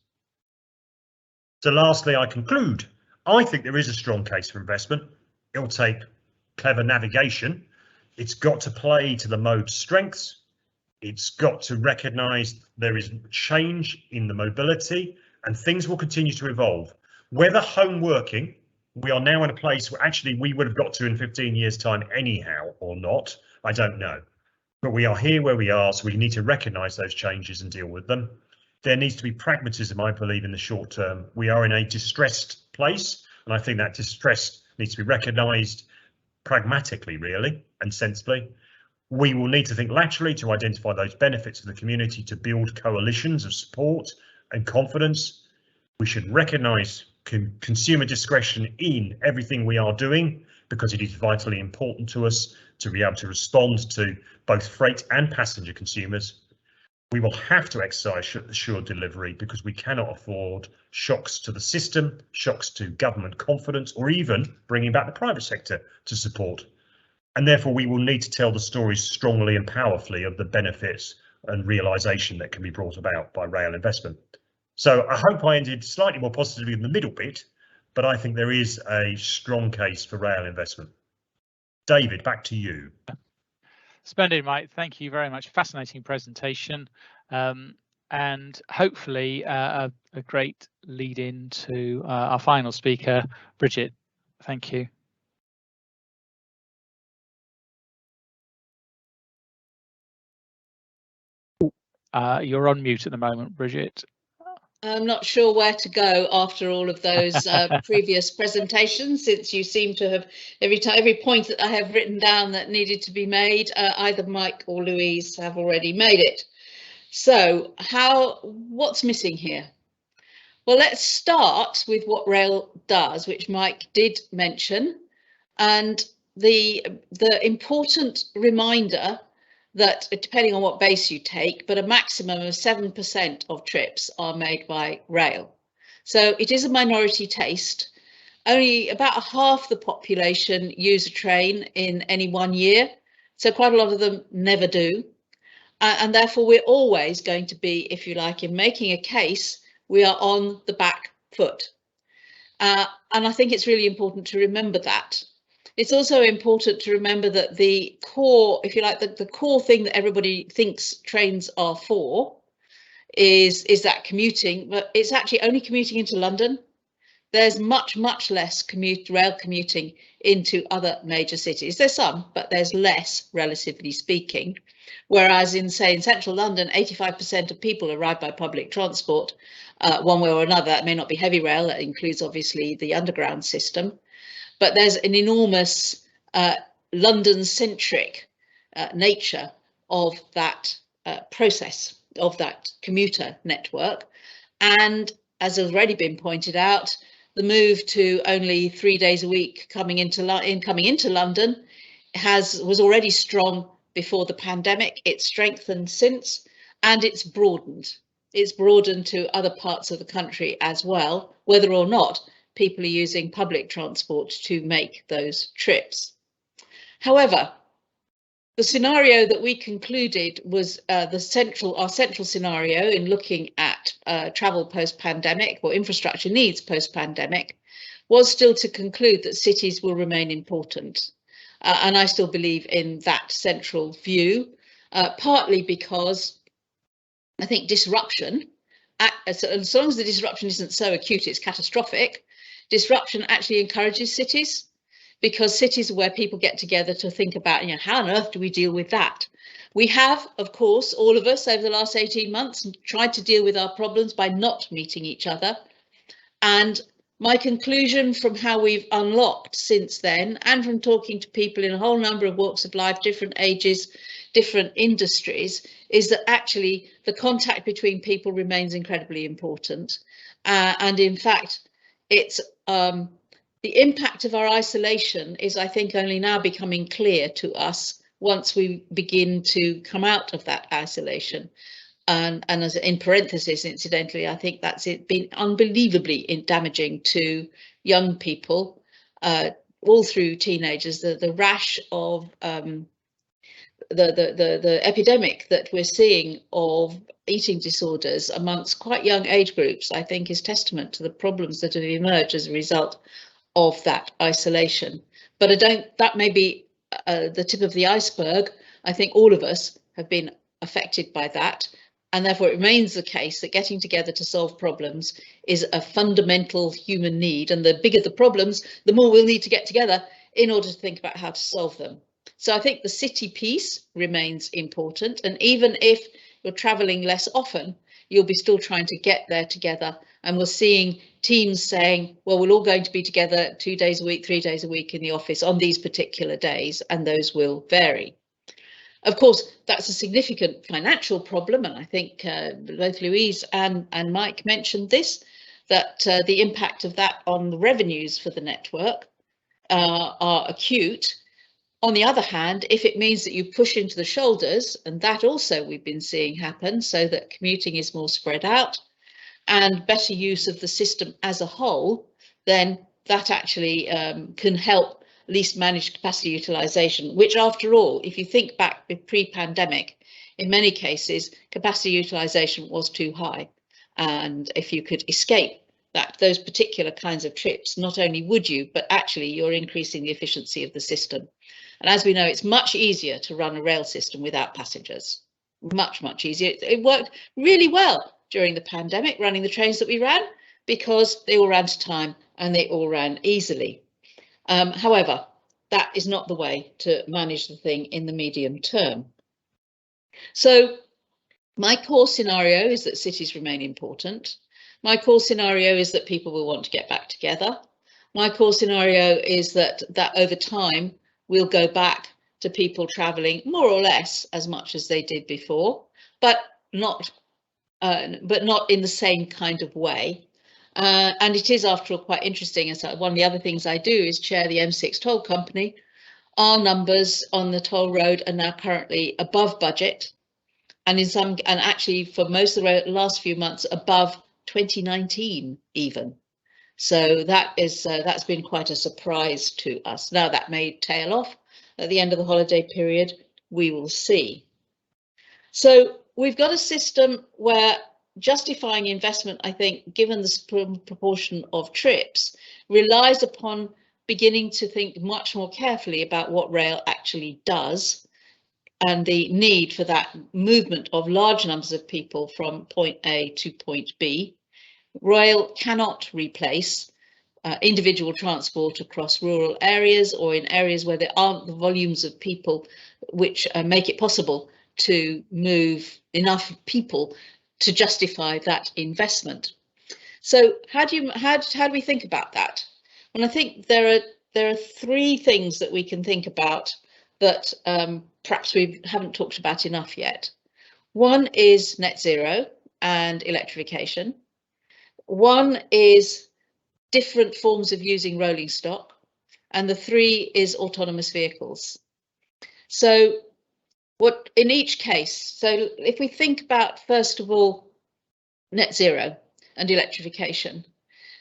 So lastly, I conclude, I think there is a strong case for investment. It'll take clever navigation. It's got to play to the mode's strengths. It's got to recognise there is change in the mobility and things will continue to evolve. Whether home working, we are now in a place where actually we would have got to in 15 years time anyhow or not, I don't know. But we are here where we are, so we need to recognise those changes and deal with them. There needs to be pragmatism, I believe, in the short term. We are in a distressed place, and I think that distress needs to be recognised pragmatically, really, and sensibly. We will need to think laterally to identify those benefits of the community, to build coalitions of support and confidence. We should recognise consumer discretion in everything we are doing, because it is vitally important to us to be able to respond to both freight and passenger consumers. We will have to exercise assured delivery because we cannot afford shocks to the system, shocks to government confidence, or even bringing back the private sector to support. And therefore, we will need to tell the stories strongly and powerfully of the benefits and realisation that can be brought about by rail investment. So I hope I ended slightly more positively in the middle bit, but I think there is a strong case for rail investment. David, back to you. Splendid, Mike. Thank you very much. Fascinating presentation, and hopefully a great lead in to our final speaker, Bridget. Thank you. You're on mute at the moment, Bridget. I'm not sure where to go after all of those previous presentations, since you seem to have every point that I have written down that needed to be made, either Mike or Louise have already made it. So what's missing here? Well, let's start with what rail does, which Mike did mention, and the important reminder that, depending on what base you take, but a maximum of 7% of trips are made by rail. So it is a minority taste. Only about half the population use a train in any 1 year. So quite a lot of them never do. And therefore we're always going to be, if you like, in making a case, we are on the back foot. And I think it's really important to remember that. It's also important to remember that the core, if you like, the core thing that everybody thinks trains are for is that commuting, but it's actually only commuting into London. There's much less rail commuting into other major cities. There's some, but there's less, relatively speaking. Whereas in, say, in central London, 85% of people arrive by public transport, one way or another. That may not be heavy rail, that includes obviously the underground system, but there's an enormous London-centric nature of that process, of that commuter network. And as has already been pointed out, the move to only 3 days a week coming into London was already strong before the pandemic. It's strengthened since, and it's broadened. It's broadened to other parts of the country as well, whether or not people are using public transport to make those trips. However, the scenario that we concluded was our central scenario in looking at travel post-pandemic, or infrastructure needs post-pandemic, was still to conclude that cities will remain important. And I still believe in that central view, partly because I think disruption, as long as the disruption isn't so acute it's catastrophic, disruption actually encourages cities, because cities are where people get together to think about, how on earth do we deal with that? We have, of course, all of us over the last 18 months tried to deal with our problems by not meeting each other. And my conclusion from how we've unlocked since then, and from talking to people in a whole number of walks of life, different ages, different industries, is that actually the contact between people remains incredibly important. And in fact, it's the impact of our isolation is, I think, only now becoming clear to us once we begin to come out of that isolation. And as in parenthesis, incidentally, I think that's been unbelievably damaging to young people, all through teenagers. The rash of the epidemic that we're seeing of eating disorders amongst quite young age groups, I think, is testament to the problems that have emerged as a result of that isolation. But that may be the tip of the iceberg. I think all of us have been affected by that, and therefore it remains the case that getting together to solve problems is a fundamental human need, and the bigger the problems, the more we'll need to get together in order to think about how to solve them. So I think the city piece remains important, and even if you're travelling less often, you'll be still trying to get there together. And we're seeing teams saying, well, we're all going to be together 2 days a week, 3 days a week in the office on these particular days, and those will vary. Of course, that's a significant financial problem, and I think both Louise and Mike mentioned this, that the impact of that on the revenues for the network are acute. On the other hand, if it means that you push into the shoulders, and that also we've been seeing happen, so that commuting is more spread out and better use of the system as a whole, then that actually can help at least manage capacity utilisation, which after all, if you think back pre-pandemic, in many cases, capacity utilisation was too high. And if you could escape those particular kinds of trips, not only would you, but actually you're increasing the efficiency of the system. And as we know, it's much easier to run a rail system without passengers. Much, much easier. It worked really well during the pandemic, running the trains that we ran, because they all ran to time and they all ran easily. However, that is not the way to manage the thing in the medium term. So my core scenario is that cities remain important. My core scenario is that people will want to get back together. My core scenario is that over time, we'll go back to people travelling more or less as much as they did before, but not in the same kind of way. And it is, after all, quite interesting. As one of the other things I do is chair the M6 toll company. Our numbers on the toll road are now currently above budget, and actually for most of the last few months above 2019 even. So that's been quite a surprise to us. Now that may tail off at the end of the holiday period, we will see. So we've got a system where justifying investment, I think, given the proportion of trips, relies upon beginning to think much more carefully about what rail actually does and the need for that movement of large numbers of people from point A to point B. Rail cannot replace individual transport across rural areas or in areas where there aren't the volumes of people which make it possible to move enough people to justify that investment. So how do we think about that? And I think there are three things that we can think about that perhaps we haven't talked about enough yet. One is net zero and electrification. One is different forms of using rolling stock. And the three is autonomous vehicles. So what in each case, so if we think about, first of all, net zero and electrification.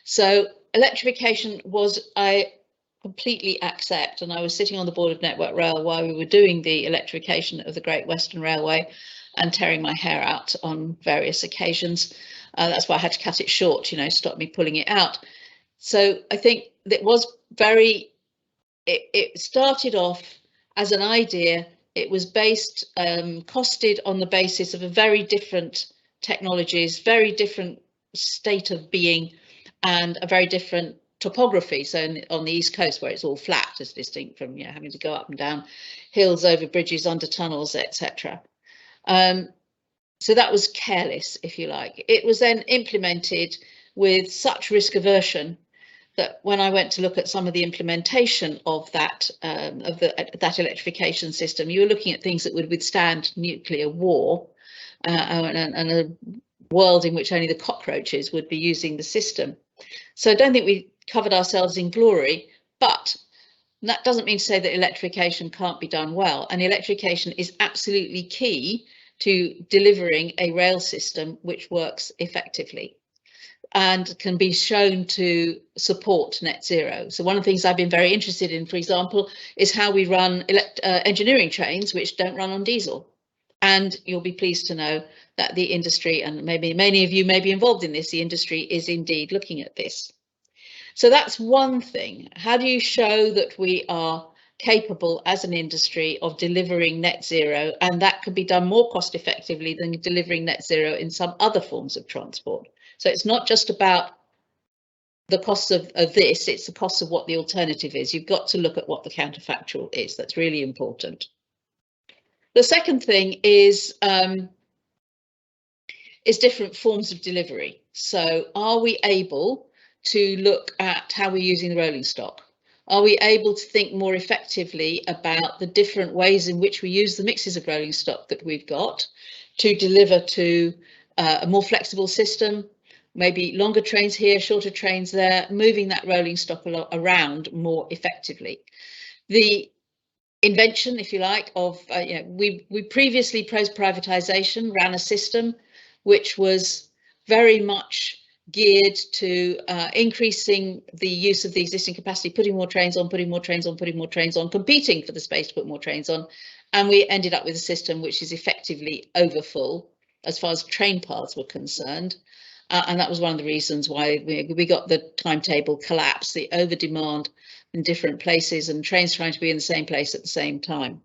So electrification was, I completely accept, and I was sitting on the board of Network Rail while we were doing the electrification of the Great Western Railway and tearing my hair out on various occasions. That's why I had to cut it short, you know, stop me pulling it out. So I think that was very, it started off as an idea. It was based, costed on the basis of a very different technologies, very different state of being, and a very different topography. So on the East Coast, where it's all flat, as distinct from, you know, having to go up and down hills, over bridges, under tunnels, etc. So that was careless, if you like. It was then implemented with such risk aversion that when I went to look at some of the implementation of that that electrification system, you were looking at things that would withstand nuclear war and a world in which only the cockroaches would be using the system. So I don't think we covered ourselves in glory, but that doesn't mean to say that electrification can't be done well. And electrification is absolutely key to delivering a rail system which works effectively and can be shown to support net zero. So one of the things I've been very interested in, for example, is how we run engineering trains which don't run on diesel. And you'll be pleased to know that the industry, and maybe many of you may be involved in this, the industry is indeed looking at this. So that's one thing. How do you show that we are capable as an industry of delivering net zero, and that could be done more cost effectively than delivering net zero in some other forms of transport? So it's not just about the costs of this, it's the cost of what the alternative is. You've got to look at what the counterfactual is. That's really important. The second thing is different forms of delivery. So are we able to look at how we're using the rolling stock? Are we able to think more effectively about the different ways in which we use the mixes of rolling stock that we've got to deliver to a more flexible system, maybe longer trains here, shorter trains there, moving that rolling stock around more effectively? The invention, if you like, of you know, we previously post-privatisation ran a system which was very much geared to increasing the use of the existing capacity, putting more trains on, putting more trains on, putting more trains on, competing for the space to put more trains on. And we ended up with a system which is effectively overfull as far as train paths were concerned. And that was one of the reasons why we got the timetable collapse, the over demand in different places and trains trying to be in the same place at the same time.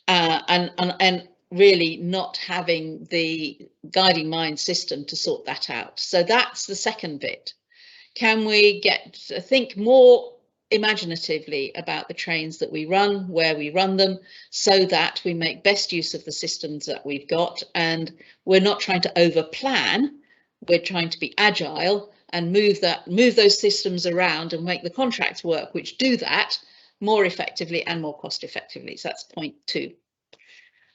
And really not having the guiding mind system to sort that out. So that's the second bit. Can we think more imaginatively about the trains that we run, where we run them, so that we make best use of the systems that we've got, and we're not trying to over plan, we're trying to be agile and move those systems around and make the contracts work which do that more effectively and more cost effectively. So that's point 2.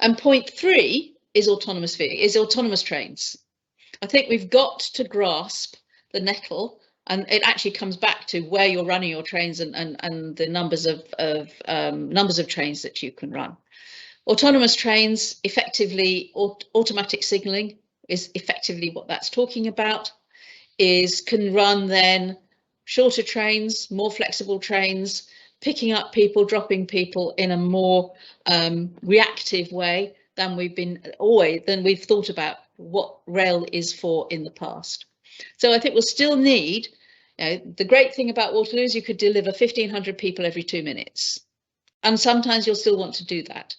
And point 3 is autonomous trains. I think we've got to grasp the nettle, and it actually comes back to where you're running your trains and the numbers of trains that you can run. Autonomous trains, effectively, automatic signalling is effectively what that's talking about. Can run then shorter trains, more flexible trains, picking up people, dropping people in a more reactive way than we've thought about what rail is for in the past. So I think we'll still need, you know, the great thing about Waterloo is you could deliver 1,500 people every 2 minutes. And sometimes you'll still want to do that.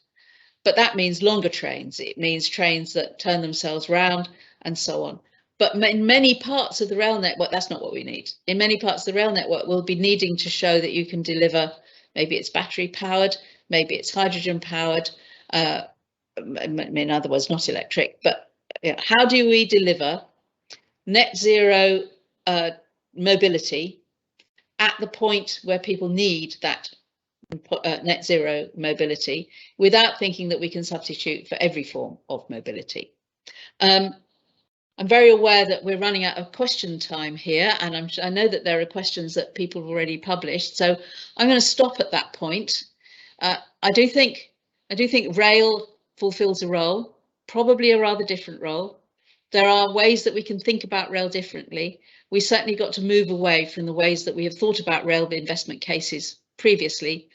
But that means longer trains. It means trains that turn themselves round and so on. But in many parts of the rail network, that's not what we need. In many parts of the rail network, we'll be needing to show that you can deliver, maybe it's battery powered, maybe it's hydrogen powered, in other words, not electric, but how do we deliver net zero mobility at the point where people need that net zero mobility without thinking that we can substitute for every form of mobility? I'm very aware that we're running out of question time here, and I know that there are questions that people have already published, so I'm going to stop at that point. I do think rail fulfills a role, probably a rather different role. There are ways that we can think about rail differently. We certainly got to move away from the ways that we have thought about rail investment cases previously.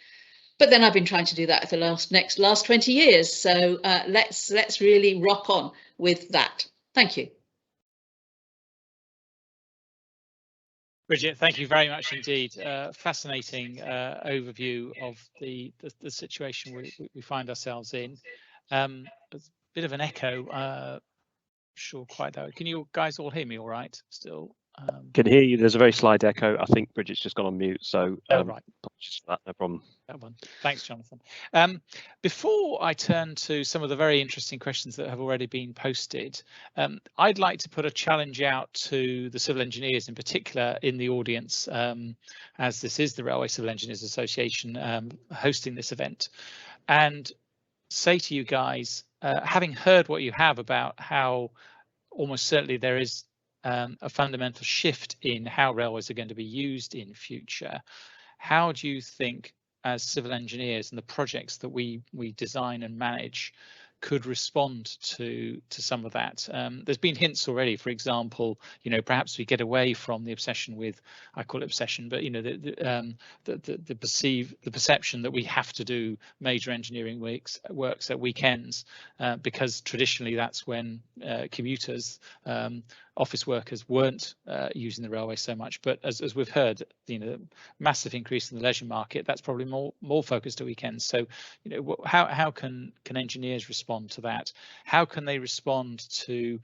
But then I've been trying to do that for the last 20 years. So let's really rock on with that. Thank you. Bridget, thank you very much indeed. Fascinating overview of the situation we find ourselves in. A bit of an echo. Sure, quite that. Can you guys all hear me all right still? Can hear you. There's a very slight echo. I think Bridget's just gone on mute, so right. Apologies for that, no problem. That one. Thanks, Jonathan. Before I turn to some of the very interesting questions that have already been posted, I'd like to put a challenge out to the civil engineers in particular in the audience, as this is the Railway Civil Engineers Association hosting this event, and say to you guys, having heard what you have about how almost certainly there is a fundamental shift in how railways are going to be used in future, how do you think as civil engineers and the projects that we design and manage could respond to some of that? There's been hints already, for example, perhaps we get away from the obsession with, I call it obsession, but the perception that we have to do major engineering works at weekends, because traditionally that's when commuters, office workers weren't using the railway so much. But as we've heard, massive increase in the leisure market, that's probably more focused at weekends. So how can engineers respond to that? How can they respond to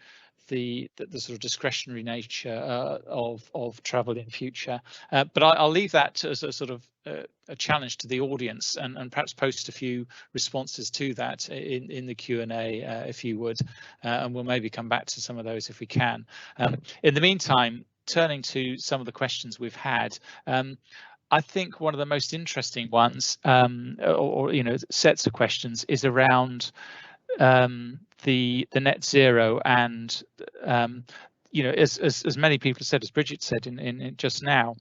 the sort of discretionary nature of travel in future? But I'll leave that as a sort of a challenge to the audience, and perhaps post a few responses to that in the Q&A if you would, and we'll maybe come back to some of those if we can. In the meantime, turning to some of the questions we've had, I think one of the most interesting ones, or sets of questions, is around the net zero, and as many people have said, as Bridget said in just now,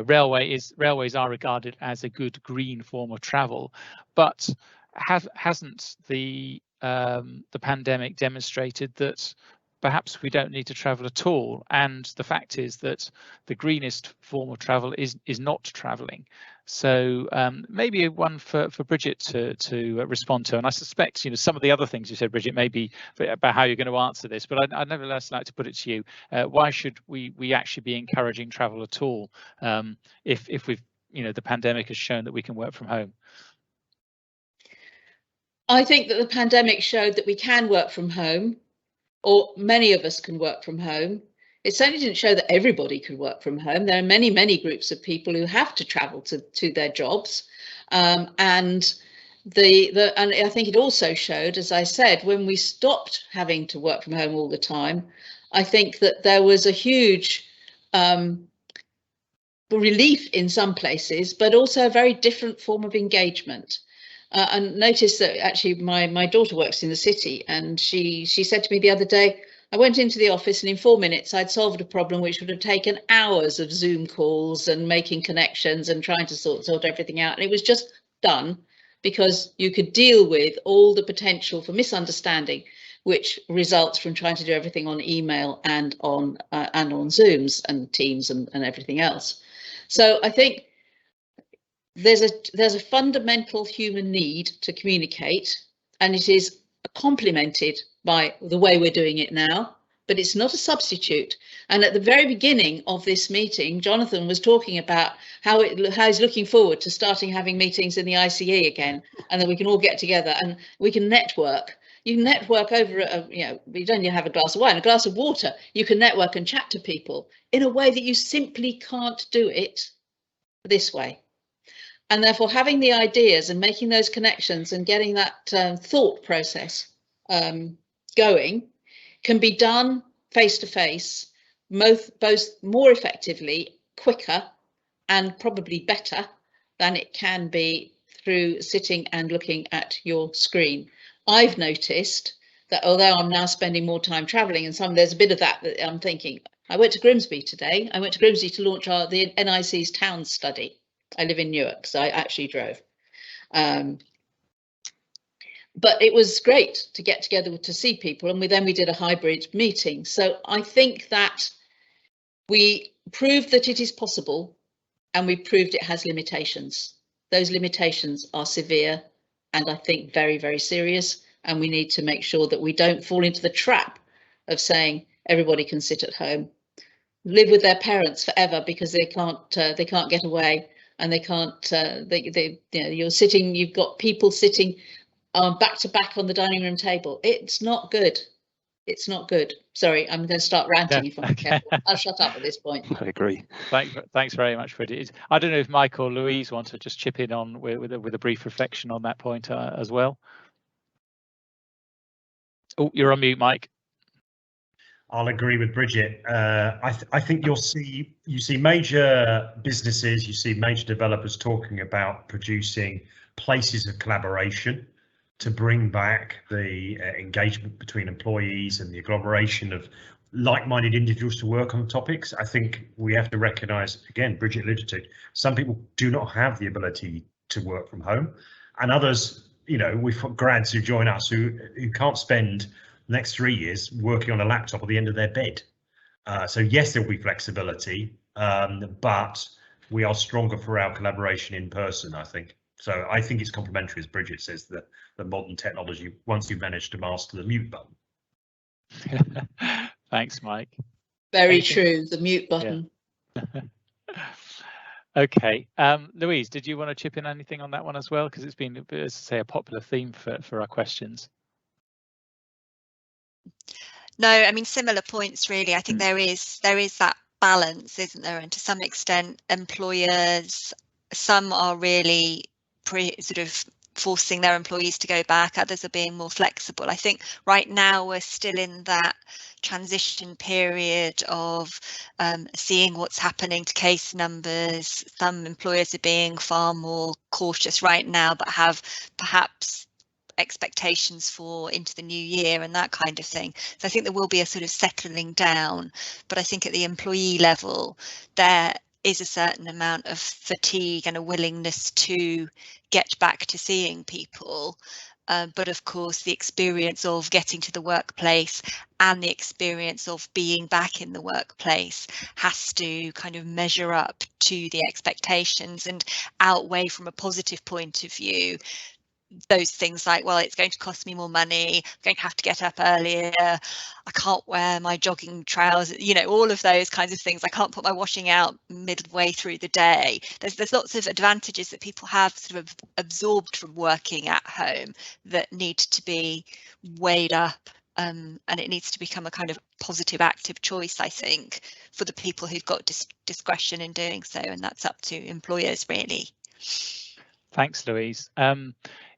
railways are regarded as a good green form of travel, but hasn't the pandemic demonstrated that perhaps we don't need to travel at all? And the fact is that the greenest form of travel is not traveling. So maybe one for Bridget to respond to. And I suspect some of the other things you said, Bridget, maybe about how you're going to answer this, but I'd nevertheless like to put it to you. Why should we actually be encouraging travel at all if we've the pandemic has shown that we can work from home? I think that the pandemic showed that we can work from home, or many of us can work from home. It certainly didn't show that everybody could work from home. There are many groups of people who have to travel to their jobs, and I think it also showed, as I said, when we stopped having to work from home all the time, I think that there was a huge relief in some places, but also a very different form of engagement. And notice that actually my daughter works in the city, and she said to me the other day, I went into the office and in 4 minutes I'd solved a problem which would have taken hours of Zoom calls and making connections and trying to sort everything out. And it was just done because you could deal with all the potential for misunderstanding which results from trying to do everything on email and on Zooms and Teams and everything else. So I think there's a fundamental human need to communicate, and it is complemented by the way we're doing it now, but it's not a substitute. And at the very beginning of this meeting, Jonathan was talking about how he's looking forward to having meetings in the RCEA again, and that we can all get together and we can network. You can network over, you don't have a glass of wine, a glass of water. You can network and chat to people in a way that you simply can't do it this way. And therefore having the ideas and making those connections and getting that thought process going can be done face to face, both more effectively, quicker, and probably better than it can be through sitting and looking at your screen. I've noticed that although I'm now spending more time traveling, and there's a bit of that I'm thinking. I went to Grimsby today. I went to Grimsby to launch the NIC's town study. I live in Newark, so I actually drove. But it was great to get together to see people, and then we did a hybrid meeting. So I think that we proved that it is possible, and we proved it has limitations. Those limitations are severe and I think very, very serious, and we need to make sure that we don't fall into the trap of saying everybody can sit at home, live with their parents forever because they can't get away, and they can't you've got people sitting back to back on the dining room table. It's not good. It's not good. Sorry, I'm going to start ranting if I'm not careful. I'll shut up at this point. I agree. Thanks very much, Bridget. I don't know if Mike or Louise want to just chip in on with a brief reflection on that point as well. Oh, you're on mute, Mike. I'll agree with Bridget. I think you see major businesses, you see major developers talking about producing places of collaboration to bring back the engagement between employees and the agglomeration of like-minded individuals to work on topics. I think we have to recognise, again, Bridget alluded to, some people do not have the ability to work from home, and others, we've got grads who join us who can't spend the next 3 years working on a laptop at the end of their bed. So yes, there will be flexibility, but we are stronger for our collaboration in person, I think. So I think it's complementary, as Bridget says, that the modern technology, once you've managed to master the mute button. Thanks, Mike. Very true, the mute button. Yeah. Okay, Louise, did you want to chip in anything on that one as well? Because it's been, as I say, a popular theme for our questions. No, I mean, similar points, really. I think there is that balance, isn't there? And to some extent, employers, some are really sort of forcing their employees to go back, others are being more flexible. I think right now we're still in that transition period of seeing what's happening to case numbers. Some employers are being far more cautious right now, but have perhaps expectations for into the new year and that kind of thing. So I think there will be a sort of settling down, but I think at the employee level there is a certain amount of fatigue and a willingness to get back to seeing people. But of course, the experience of getting to the workplace and the experience of being back in the workplace has to kind of measure up to the expectations and outweigh, from a positive point of view, those things like, well, it's going to cost me more money, I'm going to have to get up earlier, I can't wear my jogging trousers, all of those kinds of things. I can't put my washing out midway through the day. There's lots of advantages that people have sort of absorbed from working at home that need to be weighed up, and it needs to become a kind of positive, active choice, I think, for the people who've got discretion in doing so, and that's up to employers, really. Thanks, Louise.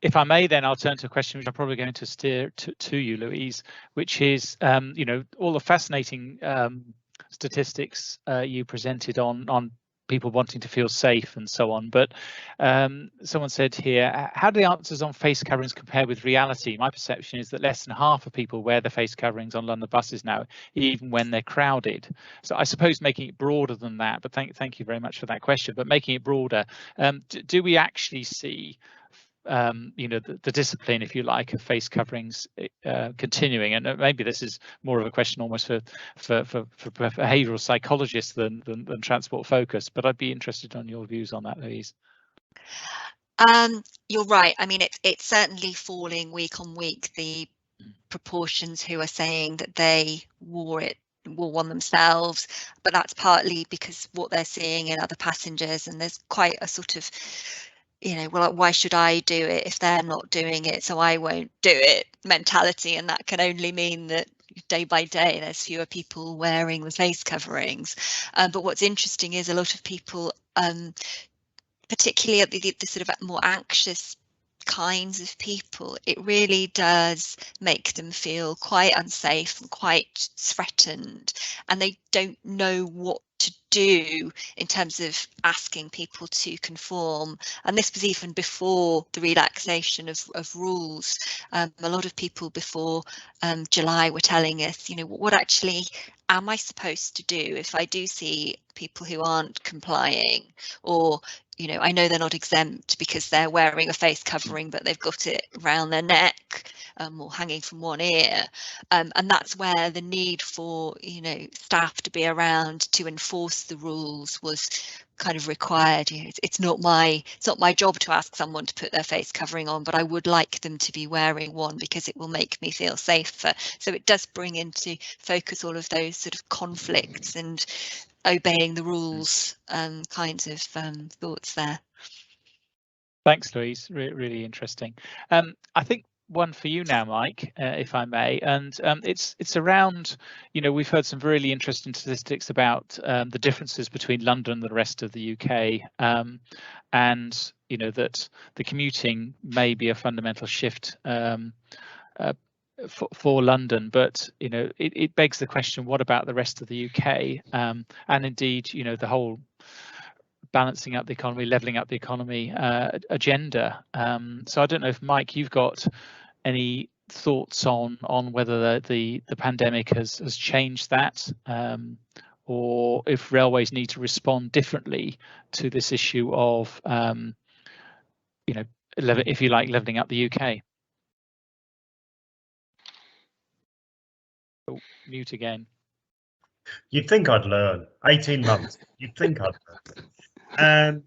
If I may, then I'll turn to a question which I'm probably going to steer to you, Louise, which is, all the fascinating statistics you presented on people wanting to feel safe and so on. But someone said here, how do the answers on face coverings compare with reality? My perception is that less than half of people wear the face coverings on London buses now, even when they're crowded. So I suppose making it broader than that, but thank you very much for that question, but making it broader, do we actually see the discipline, if you like, of face coverings continuing? And maybe this is more of a question almost for behavioural psychologists than transport focused, but I'd be interested on your views on that, Louise. You're right. I mean, it's certainly falling week on week, the proportions who are saying that they wore one themselves, but that's partly because what they're seeing in other passengers, and there's quite a sort of, well, why should I do it if they're not doing it, so I won't do it mentality, and that can only mean that day by day there's fewer people wearing the face coverings. But what's interesting is a lot of people particularly the sort of more anxious kinds of people, it really does make them feel quite unsafe and quite threatened, and they don't know what to do in terms of asking people to conform. And this was even before the relaxation of rules. A lot of people before July were telling us, you know, what actually am I supposed to do if I do see people who aren't complying, or, you know, I know they're not exempt because they're wearing a face covering, but they've got it around their neck or hanging from one ear. And that's where the need for, you know, staff to be around to enforce the rules was kind of required. You know, it's not my job to ask someone to put their face covering on, but I would like them to be wearing one because it will make me feel safer. So it does bring into focus all of those sort of conflicts and obeying the rules kinds of thoughts there. Thanks, Louise. Really interesting. I think one for you now, Mike, if I may, and it's around, you know, we've heard some really interesting statistics about the differences between London and the rest of the UK, and, you know, that the commuting may be a fundamental shift for London, but, you know, it begs the question, what about the rest of the UK, and indeed, you know, the whole balancing up the economy, levelling up the economy agenda. So I don't know if, Mike, you've got any thoughts on whether the pandemic has changed that, or if railways need to respond differently to this issue of, you know, if you like, levelling up the UK. Oh, mute again. You'd think I'd learn. 18 months. You'd think I'd learn.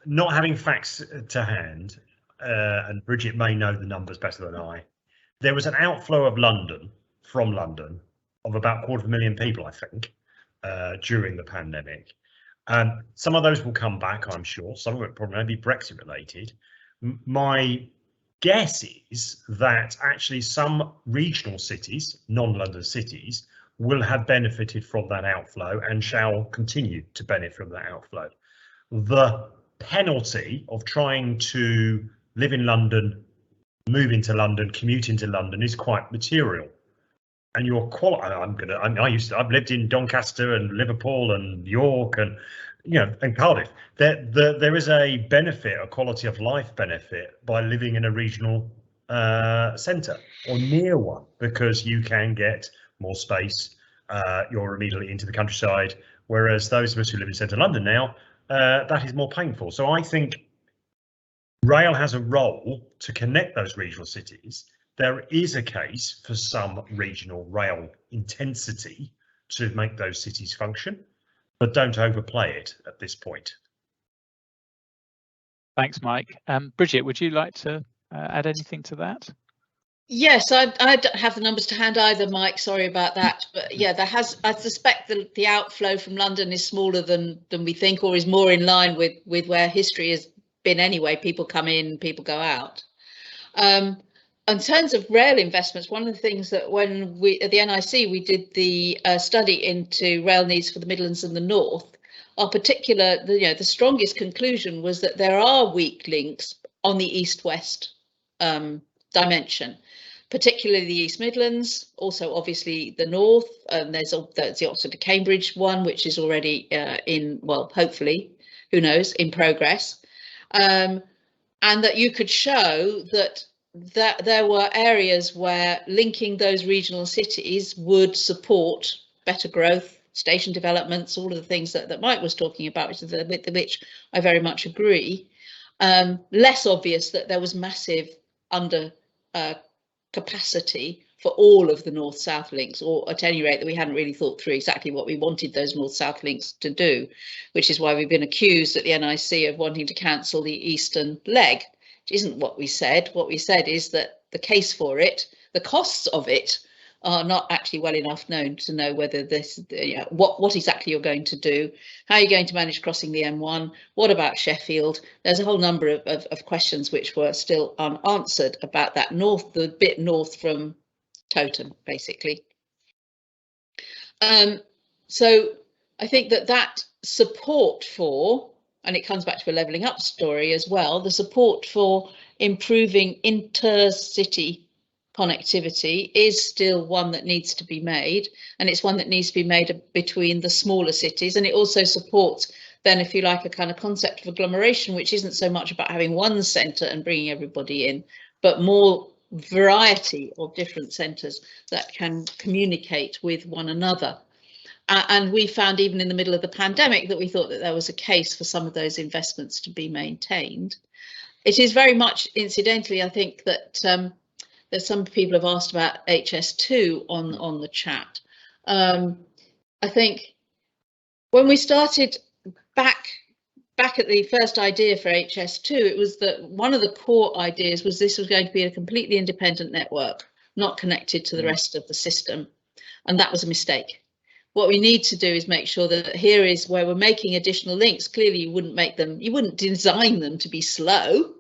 Not having facts to hand, and Bridget may know the numbers better than I, there was an outflow of from London of about 250,000 people, I think, during the pandemic. Some of those will come back, I'm sure. Some of it probably may be Brexit related. My guess is that actually some regional cities, non-London cities, will have benefited from that outflow and shall continue to benefit from that outflow. The penalty of trying to live in London, move into London, commute into London is quite material. And your quality, I've lived in Doncaster and Liverpool and York and, you know, and Cardiff. There is a benefit, a quality of life benefit by living in a regional centre or near one, because you can get more space. You're immediately into the countryside, whereas those of us who live in central London now, that is more painful. So I think rail has a role to connect those regional cities. There is a case for some regional rail intensity to make those cities function, but don't overplay it at this point. Thanks, Mike. Bridget, would you like to add anything to that? Yes, I don't have the numbers to hand either, Mike. Sorry about that. But yeah, I suspect that the outflow from London is smaller than we think, or is more in line with where history has been anyway. People come in, people go out. In terms of rail investments, one of the things that when we at the NIC we did the study into rail needs for the Midlands and the North, our particular, the strongest conclusion was that there are weak links on the east-west dimension, particularly the East Midlands, also obviously the North. There's the Oxford to Cambridge one, which is already hopefully, who knows, in progress, and that you could show that there were areas where linking those regional cities would support better growth, station developments, all of the things that Mike was talking about, which I very much agree. Less obvious that there was massive under capacity for all of the north-south links, or at any rate that we hadn't really thought through exactly what we wanted those north-south links to do, which is why we've been accused at the NIC of wanting to cancel the eastern leg, which isn't what we said. What we said is that the case for it, the costs of it, are not actually well enough known to know whether this, what exactly you're going to do, how you're going to manage crossing the M1, what about Sheffield. There's a whole number of questions which were still unanswered about that the bit north from Totem, basically. So I think that support for and it comes back to a levelling up story as well, the support for improving intercity connectivity is still one that needs to be made, and it's one that needs to be made between the smaller cities. And it also supports then, if you like, a kind of concept of agglomeration, which isn't so much about having one centre and bringing everybody in, but more variety of different centres that can communicate with one another. And we found, even in the middle of the pandemic, that we thought that there was a case for some of those investments to be maintained. It is very much, incidentally, I think that there's some people have asked about HS2 on the chat. I think when we started back at the first idea for HS2, it was that one of the core ideas was this was going to be a completely independent network, not connected to the rest of the system. And that was a mistake. What we need to do is make sure that here is where we're making additional links. Clearly, you wouldn't design them to be slow.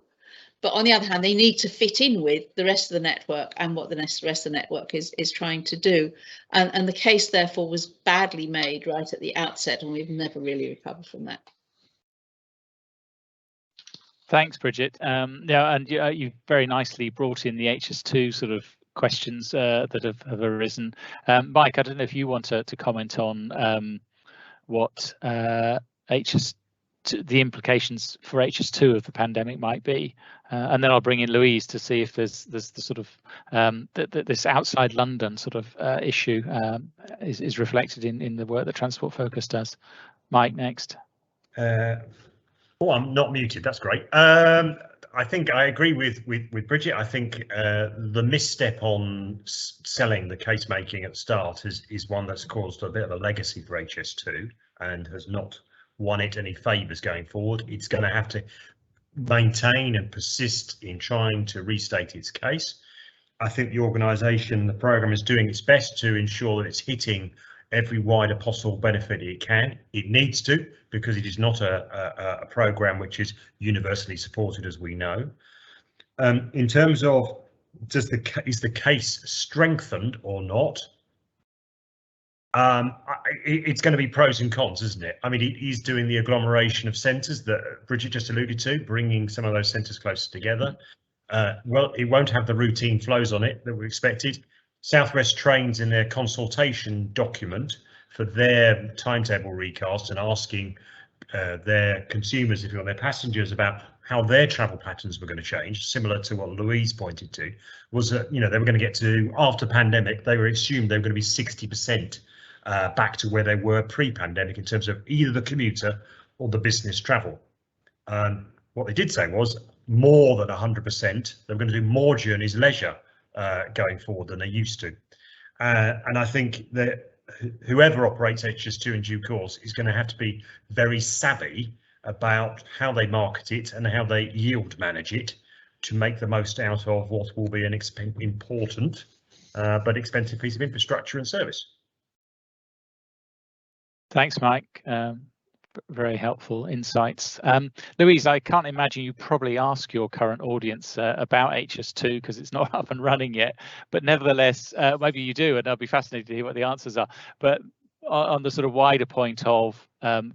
But on the other hand, they need to fit in with the rest of the network and what the rest of the network is trying to do. And the case, therefore, was badly made right at the outset, and we've never really recovered from that. Thanks, Bridget. Yeah, and you very nicely brought in the HS2 sort of questions that have arisen. Mike, I don't know if you want to comment on what the implications for HS2 of the pandemic might be, and then I'll bring in Louise to see if there's the sort of this outside London sort of issue is reflected in the work that Transport Focus does. Mike, next. Oh, I'm not muted. That's great. I think I agree with Bridget. I think the misstep on selling the case making at the start is one that's caused a bit of a legacy for HS2 and has not won it any favours going forward. It's going to have to maintain and persist in trying to restate its case. I think the organisation, the programme, is doing its best to ensure that it's hitting every wider possible benefit it can. It needs to, because it is not a programme which is universally supported, as we know. In terms of is the case strengthened or not? It's going to be pros and cons, isn't it? I mean, it is doing the agglomeration of centres that Bridget just alluded to, bringing some of those centres closer together. Well, it won't have the routine flows on it that we expected. Southwest Trains, in their consultation document for their timetable recast and asking their consumers, if you want, their passengers, about how their travel patterns were going to change, similar to what Louise pointed to, was that, you know, they were going to get to, after pandemic, they were assumed they were going to be 60% back to where they were pre-pandemic in terms of either the commuter or the business travel. What they did say was more than 100%. They were going to do more journeys leisure going forward than they used to. And I think that whoever operates HS2 in due course is going to have to be very savvy about how they market it and how they yield manage it to make the most out of what will be an important but expensive piece of infrastructure and service. Thanks, Mike. Very helpful insights. Louise, I can't imagine you probably ask your current audience about HS2 because it's not up and running yet, but nevertheless, maybe you do, and I'll be fascinated to hear what the answers are. But on the sort of wider point of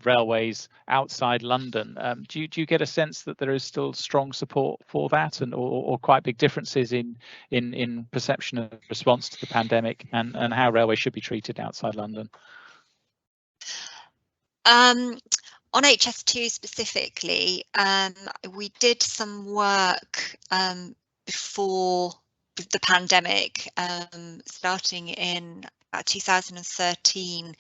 railways outside London, do you get a sense that there is still strong support for that, and or quite big differences in perception of response to the pandemic and how railways should be treated outside London? On HS2 specifically, we did some work before the pandemic, starting in about 2013,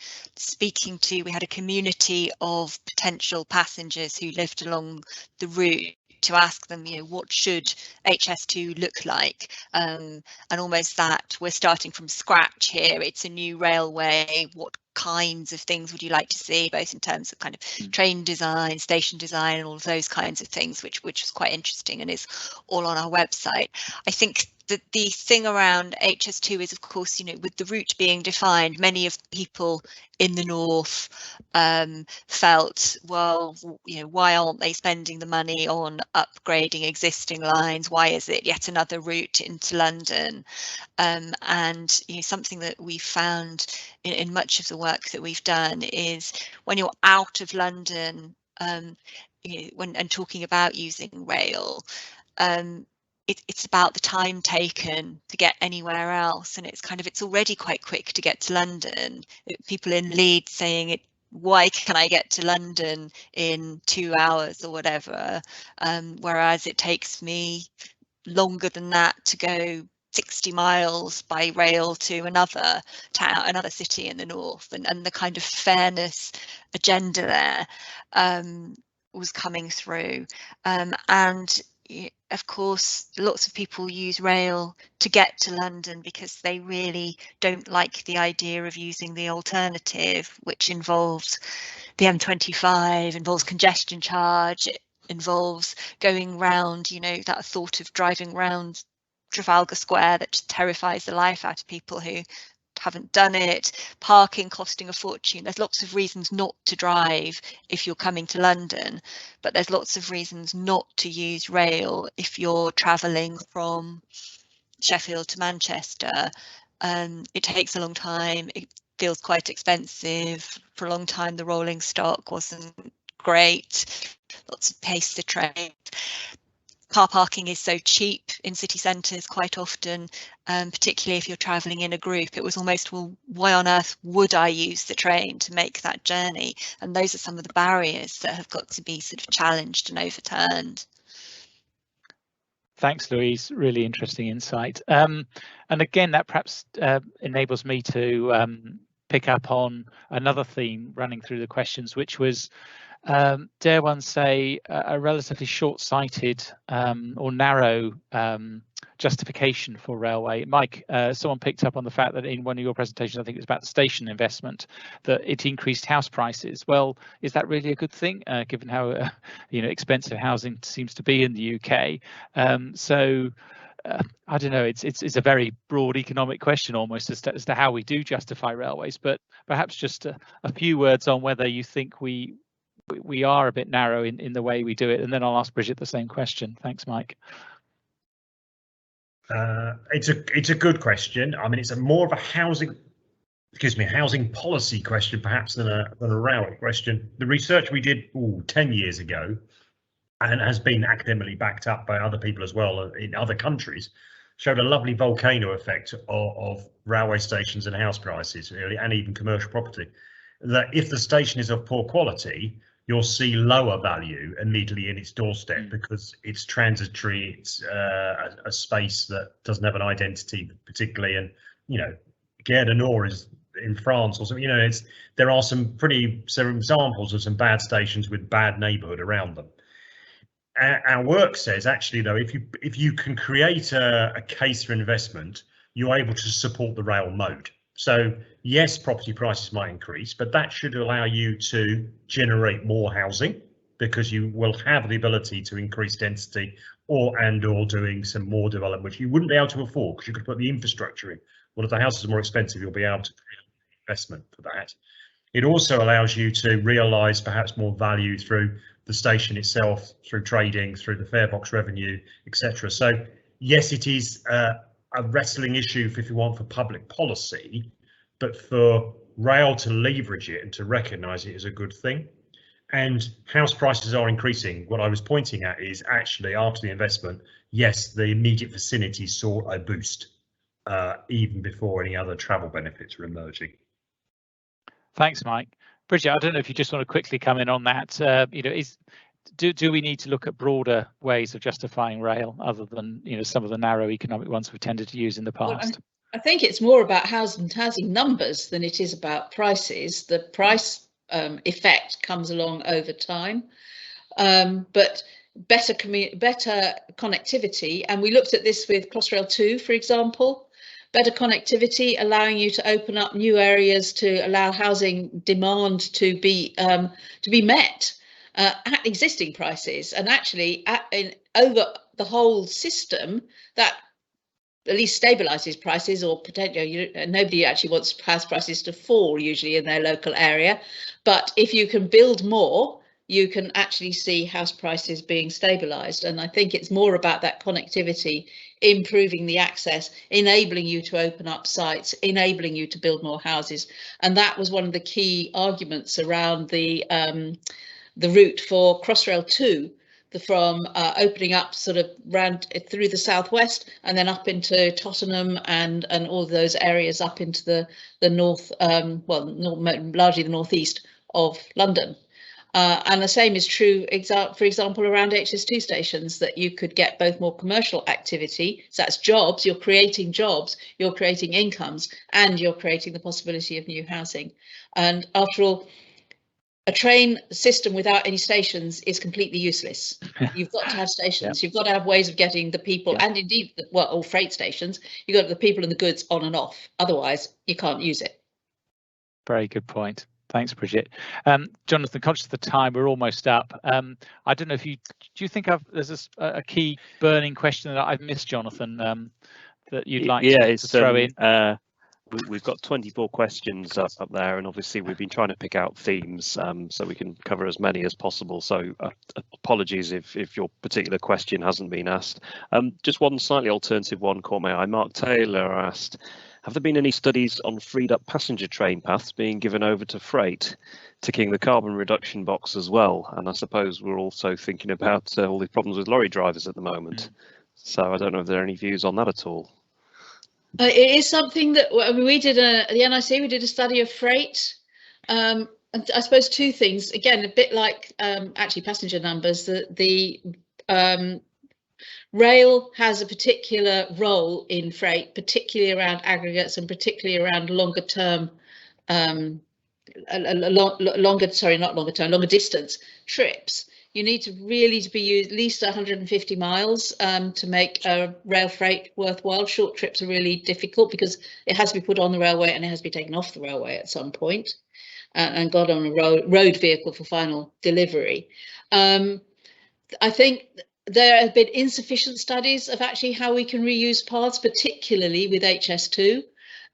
we had a community of potential passengers who lived along the route, to ask them, you know, what should HS2 look like, and almost that we're starting from scratch here. It's a new railway. What kinds of things would you like to see, both in terms of kind of train design, station design, and all of those kinds of things, which was quite interesting and is all on our website. I think that the thing around HS2 is, of course, you know, with the route being defined, many of the people in the north felt, well, you know, why aren't they spending the money on upgrading existing lines? Why is it yet another route into London? And you know, something that we found in much of the work that we've done is when you're out of London, when talking about using rail, it's about the time taken to get anywhere else, and it's already quite quick to get to London. People in Leeds saying why can I get to London in 2 hours or whatever, whereas it takes me longer than that to go 60 miles by rail to another town, another city in the north, and the kind of fairness agenda there was coming through, and of course lots of people use rail to get to London because they really don't like the idea of using the alternative, which involves the M25, involves congestion charge, it involves going round, that thought of driving round Trafalgar Square that just terrifies the life out of people who haven't done it, parking costing a fortune. There's lots of reasons not to drive if you're coming to London, but there's lots of reasons not to use rail if you're travelling from Sheffield to Manchester. It takes a long time, it feels quite expensive. For a long time the rolling stock wasn't great, lots of pace to train. Car parking is so cheap in city centres quite often, particularly if you're travelling in a group. It was almost, well, why on earth would I use the train to make that journey? And those are some of the barriers that have got to be sort of challenged and overturned. Thanks, Louise. Really interesting insight. And again, that perhaps enables me to pick up on another theme running through the questions, which was, dare one say, a relatively short-sighted or narrow justification for railway. Mike, someone picked up on the fact that in one of your presentations, I think it was about the station investment, that it increased house prices. Well, is that really a good thing, given how expensive housing seems to be in the UK? I don't know, it's a very broad economic question almost as to how we do justify railways, but perhaps just a few words on whether you think we are a bit narrow in the way we do it, and then I'll ask Bridget the same question. Thanks, Mike. It's a good question. I mean, it's more of a housing policy question perhaps than a railway question. The research we did 10 years ago, and has been academically backed up by other people as well in other countries, showed a lovely volcano effect of railway stations and house prices, really, and even commercial property. That if the station is of poor quality, you'll see lower value immediately in its doorstep because it's transitory, it's a space that doesn't have an identity particularly, and Gare du Nord is in France or something, there are some examples of some bad stations with bad neighbourhood around them. Our work says actually though, if you can create a case for investment, you're able to support the rail mode. So yes, property prices might increase, but that should allow you to generate more housing because you will have the ability to increase density or doing some more development, which you wouldn't be able to afford because you could put the infrastructure in. Well, if the houses are more expensive, you'll be able to create investment for that. It also allows you to realise perhaps more value through the station itself, through trading, through the fare box revenue, etc. So yes, it is a wrestling issue if you want for public policy, but for rail to leverage it and to recognise it as a good thing. And house prices are increasing. What I was pointing at is actually after the investment, yes, the immediate vicinity saw a boost even before any other travel benefits were emerging. Thanks, Mike. Bridget, I don't know if you just want to quickly come in on that. Do we need to look at broader ways of justifying rail other than some of the narrow economic ones we've tended to use in the past? Well, I think it's more about housing numbers than it is about prices. The price effect comes along over time, but better connectivity, and we looked at this with Crossrail 2, for example. Better connectivity, allowing you to open up new areas to allow housing demand to be met at existing prices, and actually over the whole system that at least stabilises prices, or potentially nobody actually wants house prices to fall usually in their local area, but if you can build more, you can actually see house prices being stabilised. And I think it's more about that connectivity, improving the access, enabling you to open up sites, enabling you to build more houses. And that was one of the key arguments around the the route for Crossrail 2, from opening up sort of round through the southwest and then up into Tottenham and all those areas up into the north, largely the northeast of London. And the same is true, for example, around HS2 stations, that you could get both more commercial activity, so that's jobs, you're creating incomes, and you're creating the possibility of new housing. And after all, a train system without any stations is completely useless. You've got to have stations. You've got to have ways of getting the people, and indeed, all freight stations, you've got the people and the goods on and off. Otherwise, you can't use it. Very good point. Thanks, Bridget. Jonathan, conscious of the time, we're almost up. I don't know if do you think there's a key burning question that I've missed, Jonathan, that you'd like to throw in? We've got 24 questions up there, and obviously we've been trying to pick out themes so we can cover as many as possible. So apologies if your particular question hasn't been asked. Just one slightly alternative one caught my eye. Mark Taylor asked, have there been any studies on freed up passenger train paths being given over to freight, ticking the carbon reduction box as well? And I suppose we're also thinking about all these problems with lorry drivers at the moment. So I don't know if there are any views on that at all. It is something that we did the NIC, we did a study of freight. And I suppose two things, again, a bit like actually passenger numbers, the rail has a particular role in freight, particularly around aggregates and particularly around longer distance trips. You need to really be at least 150 miles to make rail freight worthwhile. Short trips are really difficult because it has to be put on the railway and it has to be taken off the railway at some point and got on a road vehicle for final delivery. I think there have been insufficient studies of actually how we can reuse paths, particularly with HS2.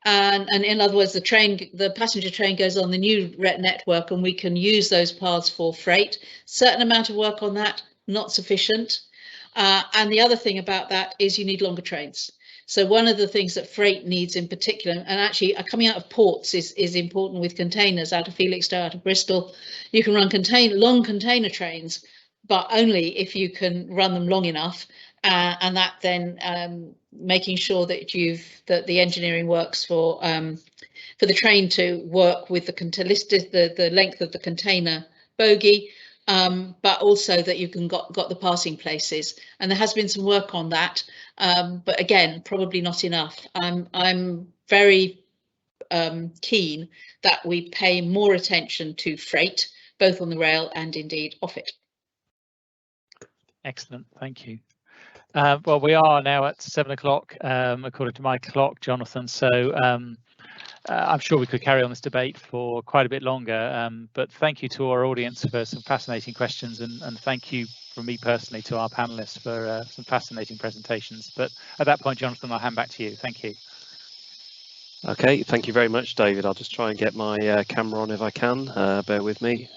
And in other words, the passenger train goes on the new network and we can use those paths for freight. Certain amount of work on that, not sufficient. And the other thing about that is you need longer trains. So one of the things that freight needs in particular, and actually coming out of ports is important with containers out of Felixstowe, out of Bristol. You can run long container trains, but only if you can run them long enough. And that then making sure that the engineering works for the train to work with the length of the container bogie, but also that you can got the passing places. And there has been some work on that, but again, probably not enough. I'm very keen that we pay more attention to freight, both on the rail and indeed off it. Excellent, thank you. Well, we are now at 7 o'clock, according to my clock, Jonathan. So I'm sure we could carry on this debate for quite a bit longer. But thank you to our audience for some fascinating questions, and thank you from me personally to our panelists for some fascinating presentations. But at that point, Jonathan, I'll hand back to you. Thank you. Okay, thank you very much, David. I'll just try and get my camera on if I can. Bear with me.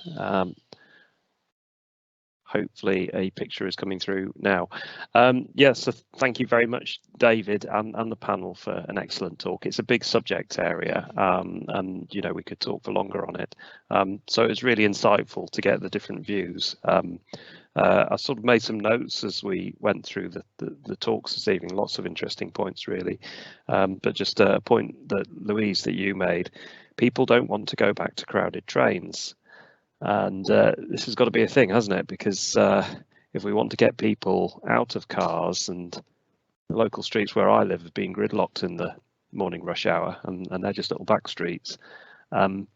Hopefully a picture is coming through now. Yes, so thank you very much, David, and the panel for an excellent talk. It's a big subject area, and you know we could talk for longer on it. So it's really insightful to get the different views. I sort of made some notes as we went through the talks this evening. Lots of interesting points, really. But just a point that Louise, that you made, people don't want to go back to crowded trains. And this has got to be a thing, hasn't it? Because if we want to get people out of cars, and the local streets where I live have been gridlocked in the morning rush hour, and they're just little back streets, we've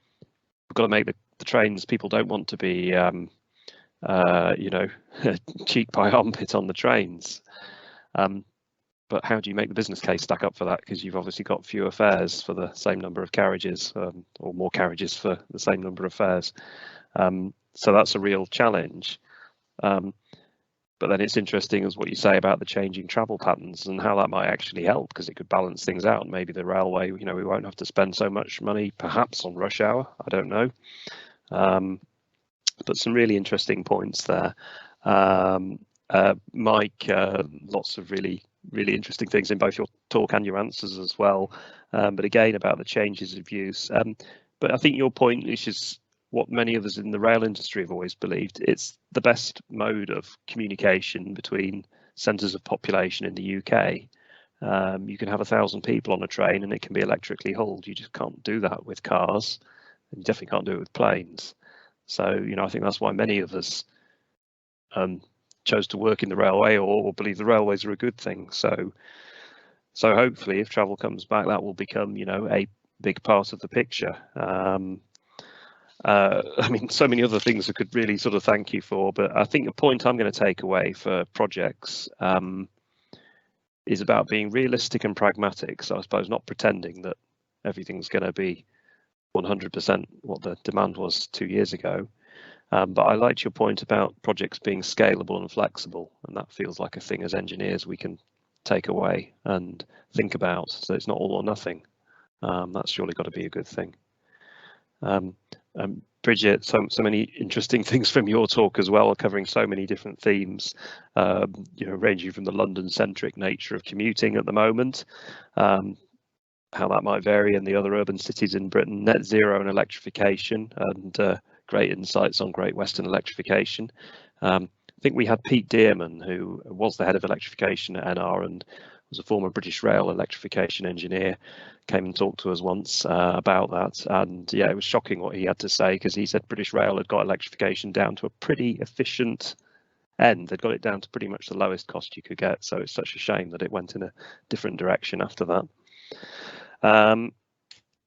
got to make the trains, people don't want to be, you know, cheek by armpit on the trains. But how do you make the business case stack up for that? Because you've obviously got fewer fares for the same number of carriages, or more carriages for the same number of fares. So that's a real challenge. But then it's interesting as what you say about the changing travel patterns and how that might actually help, because it could balance things out. Maybe the railway, you know, we won't have to spend so much money perhaps on rush hour. I don't know. But some really interesting points there. Mike, lots of really interesting things in both your talk and your answers as well. But again, about the changes of use. But I think your point is just what many of us in the rail industry have always believed. It's the best mode of communication between centres of population in the UK. You can have 1,000 people on a train and it can be electrically hauled. You just can't do that with cars, and you definitely can't do it with planes. So, you know, I think that's why many of us chose to work in the railway, or believe the railways are a good thing. So hopefully, if travel comes back, that will become, you know, a big part of the picture. I mean, so many other things I could really sort of thank you for, but I think the point I'm going to take away for projects is about being realistic and pragmatic. So I suppose not pretending that everything's going to be 100% what the demand was 2 years ago. But I liked your point about projects being scalable and flexible, and that feels like a thing as engineers we can take away and think about. So it's not all or nothing. That's surely got to be a good thing. Bridget, so many interesting things from your talk as well, covering so many different themes, you know, ranging from the London-centric nature of commuting at the moment, how that might vary in the other urban cities in Britain, net zero and electrification, and great insights on Great Western electrification. I think we had Pete Dearman, who was the head of electrification at NR and was a former British Rail electrification engineer, came and talked to us once about that. And yeah, it was shocking what he had to say, because he said British Rail had got electrification down to a pretty efficient end. They'd got it down to pretty much the lowest cost you could get. So it's such a shame that it went in a different direction after that.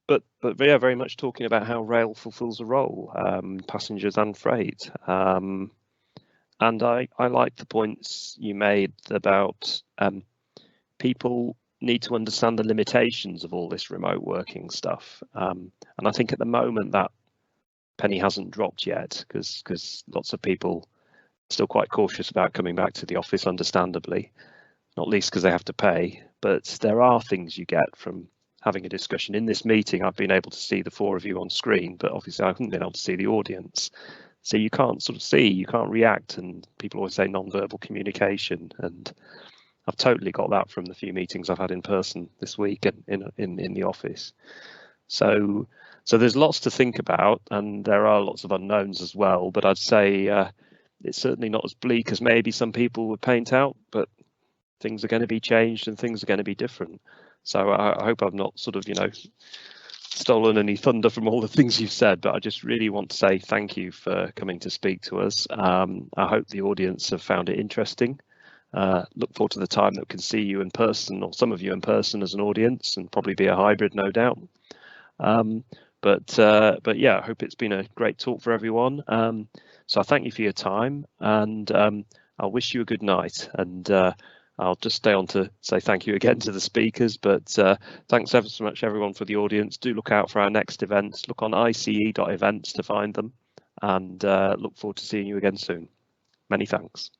But yeah, very much talking about how rail fulfills a role, passengers and freight. And I like the points you made about people need to understand the limitations of all this remote working stuff. And I think at the moment that penny hasn't dropped yet, because lots of people are still quite cautious about coming back to the office, understandably, not least because they have to pay. But there are things you get from having a discussion. In this meeting, I've been able to see the four of you on screen, but obviously I haven't been able to see the audience. So you can't sort of see, you can't react, and people always say non-verbal communication, and I've totally got that from the few meetings I've had in person this week and in the office. So there's lots to think about, and there are lots of unknowns as well, but I'd say it's certainly not as bleak as maybe some people would paint out, but things are going to be changed and things are going to be different. So I hope I've not sort of, you know, stolen any thunder from all the things you've said, but I just really want to say thank you for coming to speak to us. I hope the audience have found it interesting. Look forward to the time that we can see you in person, or some of you in person as an audience, and probably be a hybrid, no doubt. But yeah, I hope it's been a great talk for everyone. So I thank you for your time, and I'll wish you a good night. And I'll just stay on to say thank you again to the speakers, but thanks ever so much everyone for the audience. Do look out for our next events. Look on ICE.events to find them, and look forward to seeing you again soon. Many thanks.